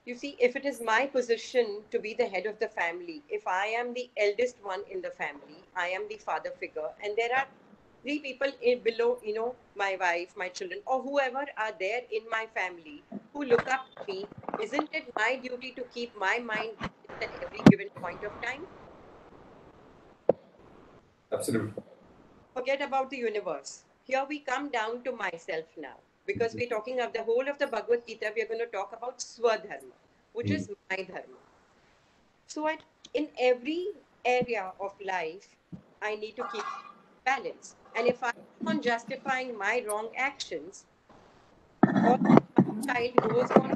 You see, if it is my position to be the head of the family, if I am the eldest one in the family, I am the father figure, and there are 3 people below, my wife, my children, or whoever are there in my family who look up to me, isn't it my duty to keep my mind at every given point of time? Absolutely. Forget about the universe. Here we come down to myself now. Because we're talking of the whole of the Bhagavad Gita, we're going to talk about Swadharma, which is my dharma. So in every area of life, I need to keep balance. And if I keep on justifying my wrong actions, or my child goes on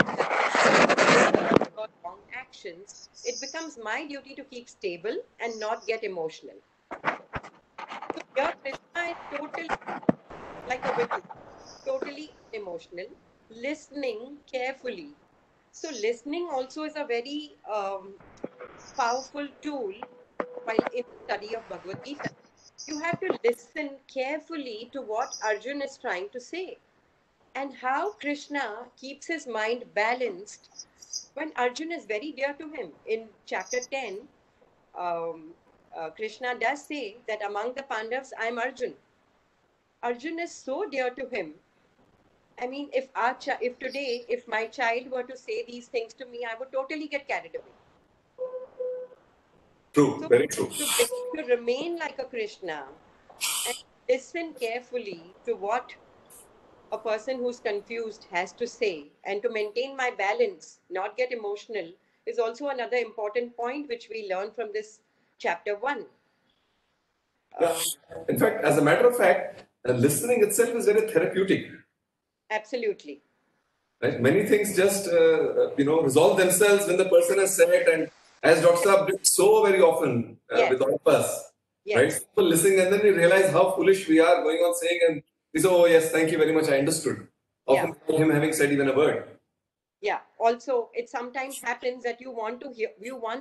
wrong actions, it becomes my duty to keep stable and not get emotional. So here Krishna is totally like a witness, totally emotional, listening carefully. So listening also is a very powerful tool while in study of Bhagavad Gita. You have to listen carefully to what Arjun is trying to say and how Krishna keeps his mind balanced when Arjun is very dear to him. In chapter 10, Krishna does say that among the Pandavas, I'm Arjun. Arjun is so dear to him. I mean, if today, if my child were to say these things to me, I would totally get carried away. True, so, very true. To remain like a Krishna and listen carefully to what a person who's confused has to say, and to maintain my balance, not get emotional, is also another important point which we learn from this chapter 1. Yeah. In fact, as a matter of fact, listening itself is very therapeutic. Absolutely. Right? Many things just resolve themselves when the person has said it, and as Dr. Saab did so very often Yes. with all of us, right? Yes. So listening, and then we realize how foolish we are going on saying, and we say, "Oh yes, thank you very much, I understood." Often without him having said even a word. Yeah. Also, it sometimes happens that you want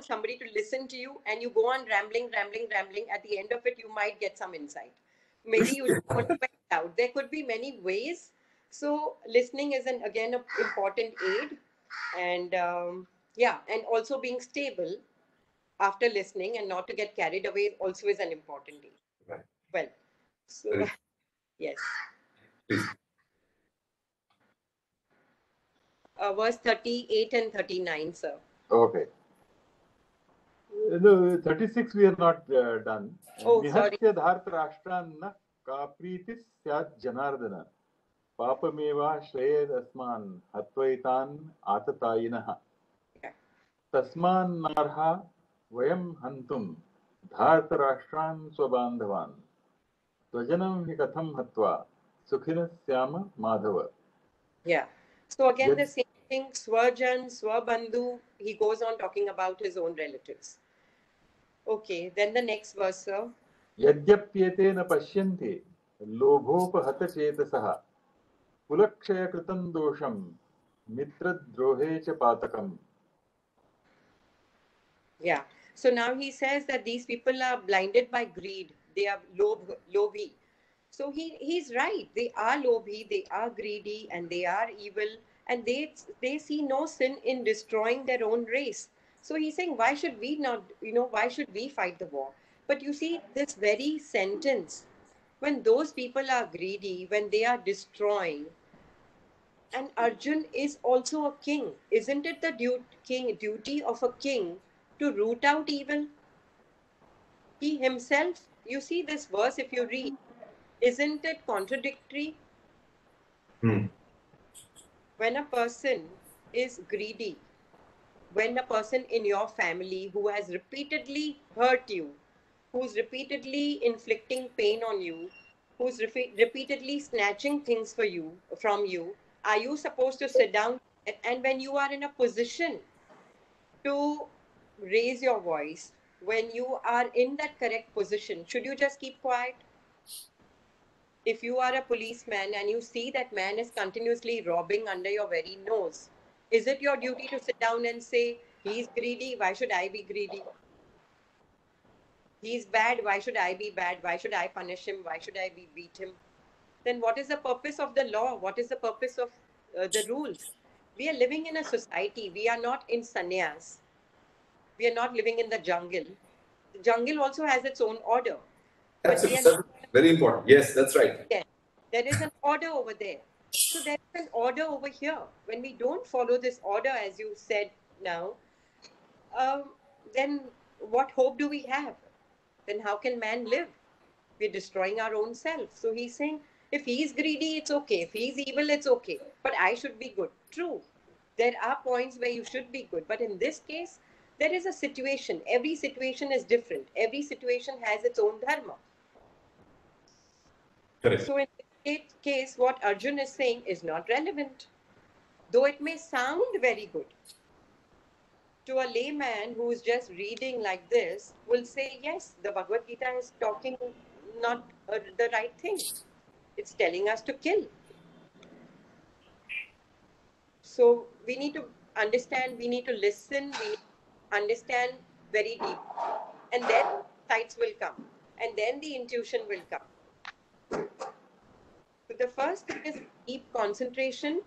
somebody to listen to you, and you go on rambling. At the end of it, you might get some insight. Maybe you just want to vent out. There could be many ways. So listening is again an important aid, and and also being stable after listening and not to get carried away also is an important aid. Right. Well, so Very- yes. Please. Verse 38 and 39, sir. Okay. No, 36 we are not done. Oh, sorry. Nihatya dhartarashtraanna kapritis syat janardana papameva shreyadasman hatvaitan atatayinah Yeah. tasmannarha vayam hantum dhartarashtran swabandhavan tvajanam hi katham hatva sukhinas syama madhava. Yeah. So again, the Yad, same thing, Swajan, Swabandhu, he goes on talking about his own relatives. Okay, then the next verse, sir. यद्यप्येते न पश्यन्ति लोभोपहतचेतसः कुलक्षयकृतं दोषं मित्रद्रोहे च पातकम्. Yeah. So now he says that these people are blinded by greed. They are lobhi. So he's right. They are lobhi, they are greedy, and they are evil, and they see no sin in destroying their own race. So he's saying, why should we not, why should we fight the war? But you see, this very sentence, when those people are greedy, when they are destroying, and Arjun is also a king, isn't it the duty of a king to root out evil? He himself, you see this verse if you read, isn't it contradictory? When a person is greedy, when a person in your family who has repeatedly hurt you, who's repeatedly inflicting pain on you, who's repeatedly snatching things from you, are you supposed to sit down? And when you are in a position to raise your voice, when you are in that correct position, should you just keep quiet? If you are a policeman and you see that man is continuously robbing under your very nose, is it your duty to sit down and say, he's greedy, why should I be greedy? He's bad, why should I be bad? Why should I punish him? Why should I beat him? Then what is the purpose of the law? What is the purpose of the rules? We are living in a society. We are not in sannyas. We are not living in the jungle. The jungle also has its own order. But we are Absolutely. Very important. Yes, that's right. Yes, there is an order over there. So there is an order over here. When we don't follow this order, as you said now, then what hope do we have? Then how can man live? We're destroying our own self. So he's saying, if he's greedy, it's okay. If he's evil, it's okay. But I should be good. True. There are points where you should be good. But in this case, there is a situation. Every situation is different. Every situation has its own dharma. Correct. So in this case, what Arjun is saying is not relevant. Though it may sound very good. To a layman who is just reading like this, will say, yes, the Bhagavad Gita is talking not the right thing. It's telling us to kill. So we need to understand, we need to listen, we need to understand very deep. And then insights will come. And then the intuition will come. So the first thing is deep concentration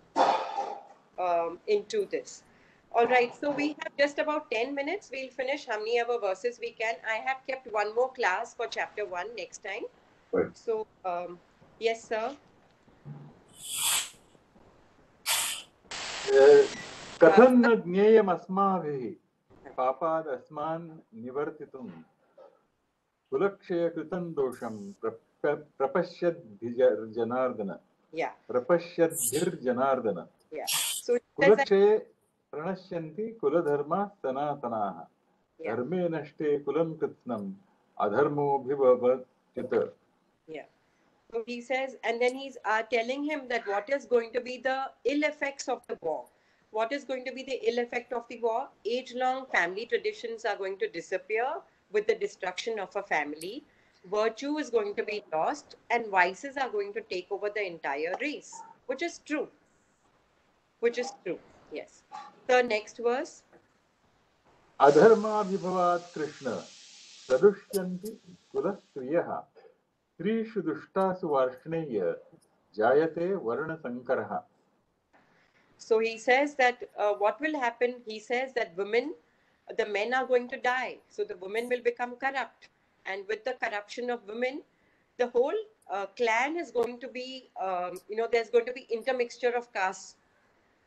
into this. All right, so we have just about 10 minutes. We'll finish how many ever verses we can. I have kept one more class for chapter 1 next time. Right. So, yes, sir. कथं न ज्ञेयम् अस्माभिः पापाद् अस्मान् निवर्तितुं कुलक्षयकृतं दोषं प्रपश्यद् Janardan. Yeah. प्रपश्यद्भिर्जनार्दन Yeah. So it says that, कुलक्षये प्रणश्यन्ति कुलधर्माः सनातनाः yeah. धर्मे नष्टे कुलं कृत्स्नम् अधर्मोऽभिभवत्युत. Yeah. So he says, and then he's telling him that what is going to be the ill effects of the war. What is going to be the ill effect of the war? Age-long family traditions are going to disappear with the destruction of a family. Virtue is going to be lost, and vices are going to take over the entire race, which is true. Which is true. Yes. The next verse. अधर्माभिभवात् Krishna प्रदुष्यन्ति कुलस्त्रियः स्त्रीषु दुष्टासु वार्ष्णेय जायते वर्णसङ्करः. So he says that what will happen? He says that the men are going to die. So the women will become corrupt. And with the corruption of women, the whole clan is going to be, there's going to be intermixture of castes.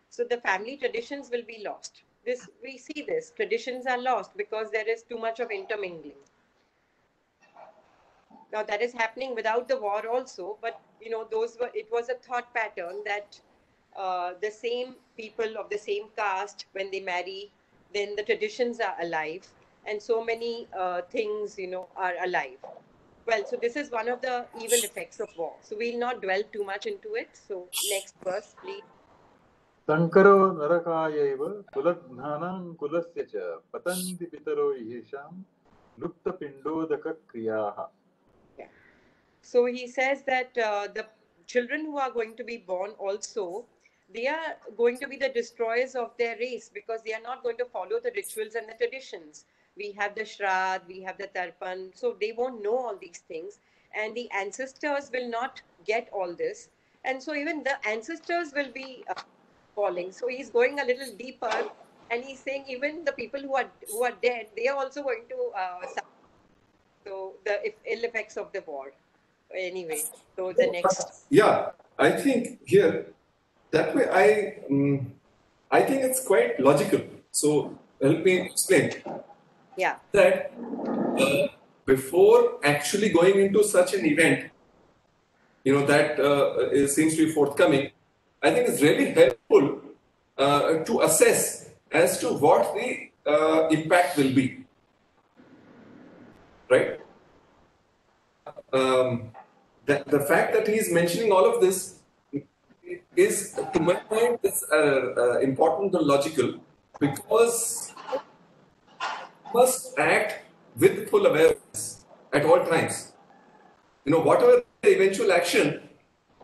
So the family traditions will be lost. We see this. Traditions are lost because there is too much of intermingling. Now that is happening without the war also, but it was a thought pattern that the same people of the same caste, when they marry, then the traditions are alive, and so many things are alive. Well, so this is one of the evil effects of war. So we'll not dwell too much into it. So next verse, please. संकरो नरकायैव कुलघ्नानां कुलस्य च पतन्ति पितरो येषां लुप्तपिण्डोदकक्रियाः. Yeah. So he says that the children who are going to be born also, they are going to be the destroyers of their race because they are not going to follow the rituals and the traditions. We have the Shrad, we have the Tarpan, so they won't know all these things. And the ancestors will not get all this. And so even the ancestors will be falling. So he's going a little deeper, and he's saying even the people who are dead, they are also going to suffer. So the ill effects of the war. Anyway, so the next. Yeah, I think here that way I think it's quite logical. So help me explain. Yeah. That before actually going into such an event, that it seems to be forthcoming, I think it's really helpful to assess as to what the impact will be. Right? The fact that he's mentioning all of this is, to my mind, is important and logical, because you must act with full awareness at all times. Whatever the eventual action,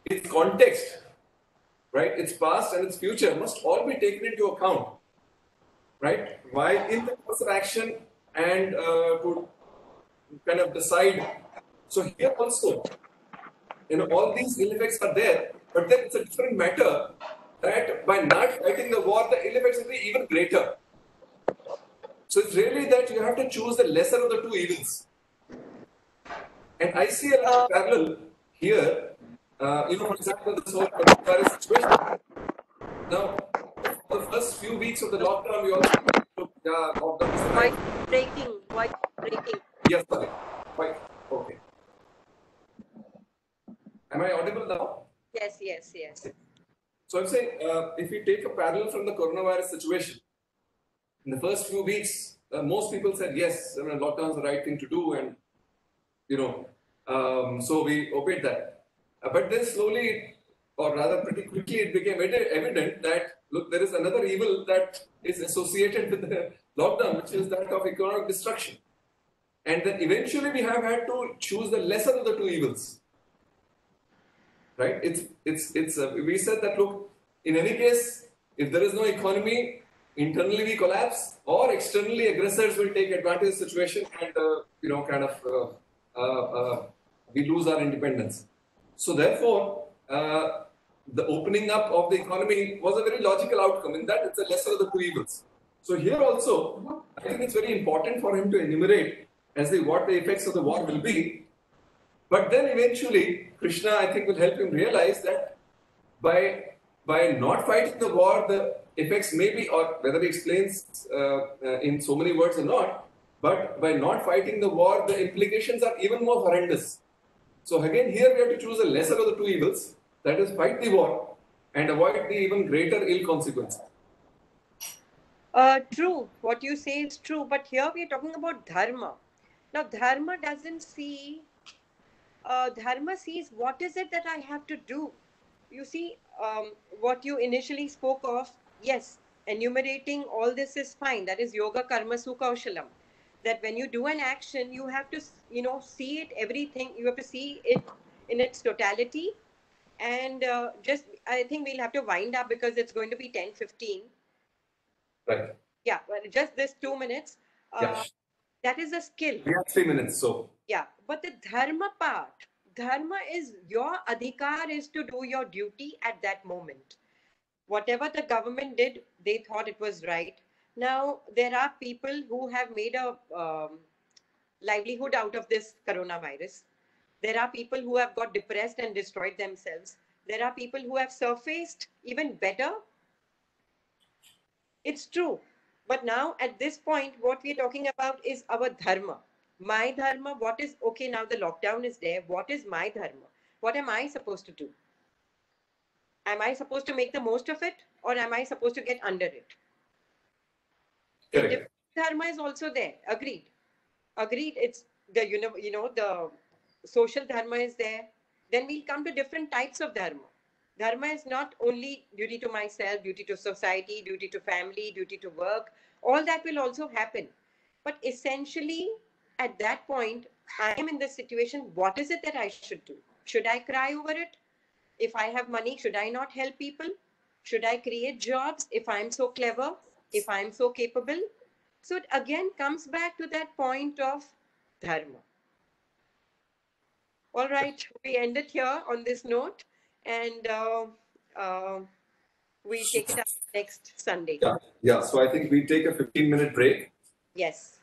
its context, right, its past and its future must all be taken into account, right, while in the course of action, and to kind of decide. So here also, all these ill effects are there, but then it's a different matter that by not fighting the war, the ill effects will be even greater. So it's really that you have to choose the lesser of the two evils. And I see a lot of parallel here. For example, this whole coronavirus situation. Now, for the first few weeks of the lockdown, we also lockdown is Quite breaking. Yes, sorry. Quite okay. Am I audible now? Yes. So I'm saying, if we take a parallel from the coronavirus situation, in the first few weeks, most people said yes, lockdown is the right thing to do, and so we obeyed that. But then slowly, or rather pretty quickly, it became evident that look, there is another evil that is associated with the lockdown, which is that of economic destruction. And then eventually, we have had to choose the lesser of the two evils. Right? We said that look, in any case, if there is no economy, internally we collapse, or externally aggressors will take advantage of the situation and we lose our independence. So therefore, the opening up of the economy was a very logical outcome. In that, it's a lesser of the two evils. So here also, I think it's very important for him to enumerate what the effects of the war will be. But then eventually, Krishna, I think, will help him realize that by not fighting the war, the effects may be, or whether he explains in so many words or not, but by not fighting the war, the implications are even more horrendous. So again, here we have to choose the lesser of the two evils. That is, fight the war and avoid the even greater ill consequences. True. What you say is true. But here we are talking about dharma. Now, dharma doesn't see, dharma sees what is it that I have to do. You see, what you initially spoke of, yes, enumerating all this is fine. That is yoga karma sukaushalam. That when you do an action, you have to, see it, everything, you have to see it in its totality. And just, I think we'll have to wind up because it's going to be 10:15. Right. Yeah, well, just this 2 minutes. Yeah. That is a skill. We have 3 minutes, so. Yeah, but the dharma part, dharma is your adhikar is to do your duty at that moment. Whatever the government did, they thought it was right. Now, there are people who have made a livelihood out of this coronavirus. There are people who have got depressed and destroyed themselves. There are people who have surfaced even better. It's true. But now, at this point, what we're talking about is our dharma. My dharma, what is, okay, now the lockdown is there. What is my dharma? What am I supposed to do? Am I supposed to make the most of it, or am I supposed to get under it? Correct. The dharma is also there. Agreed. Agreed. It's the, the social dharma is there. Then we'll come to different types of dharma. Dharma is not only duty to myself, duty to society, duty to family, duty to work. All that will also happen. But essentially, at that point, I am in this situation. What is it that I should do? Should I cry over it? If I have money, should I not help people? Should I create jobs if I'm so clever? If I'm so capable? So it again comes back to that point of dharma. All right, we end it here on this note, and we take it up next Sunday. Yeah. So I think we take a 15-minute break. Yes.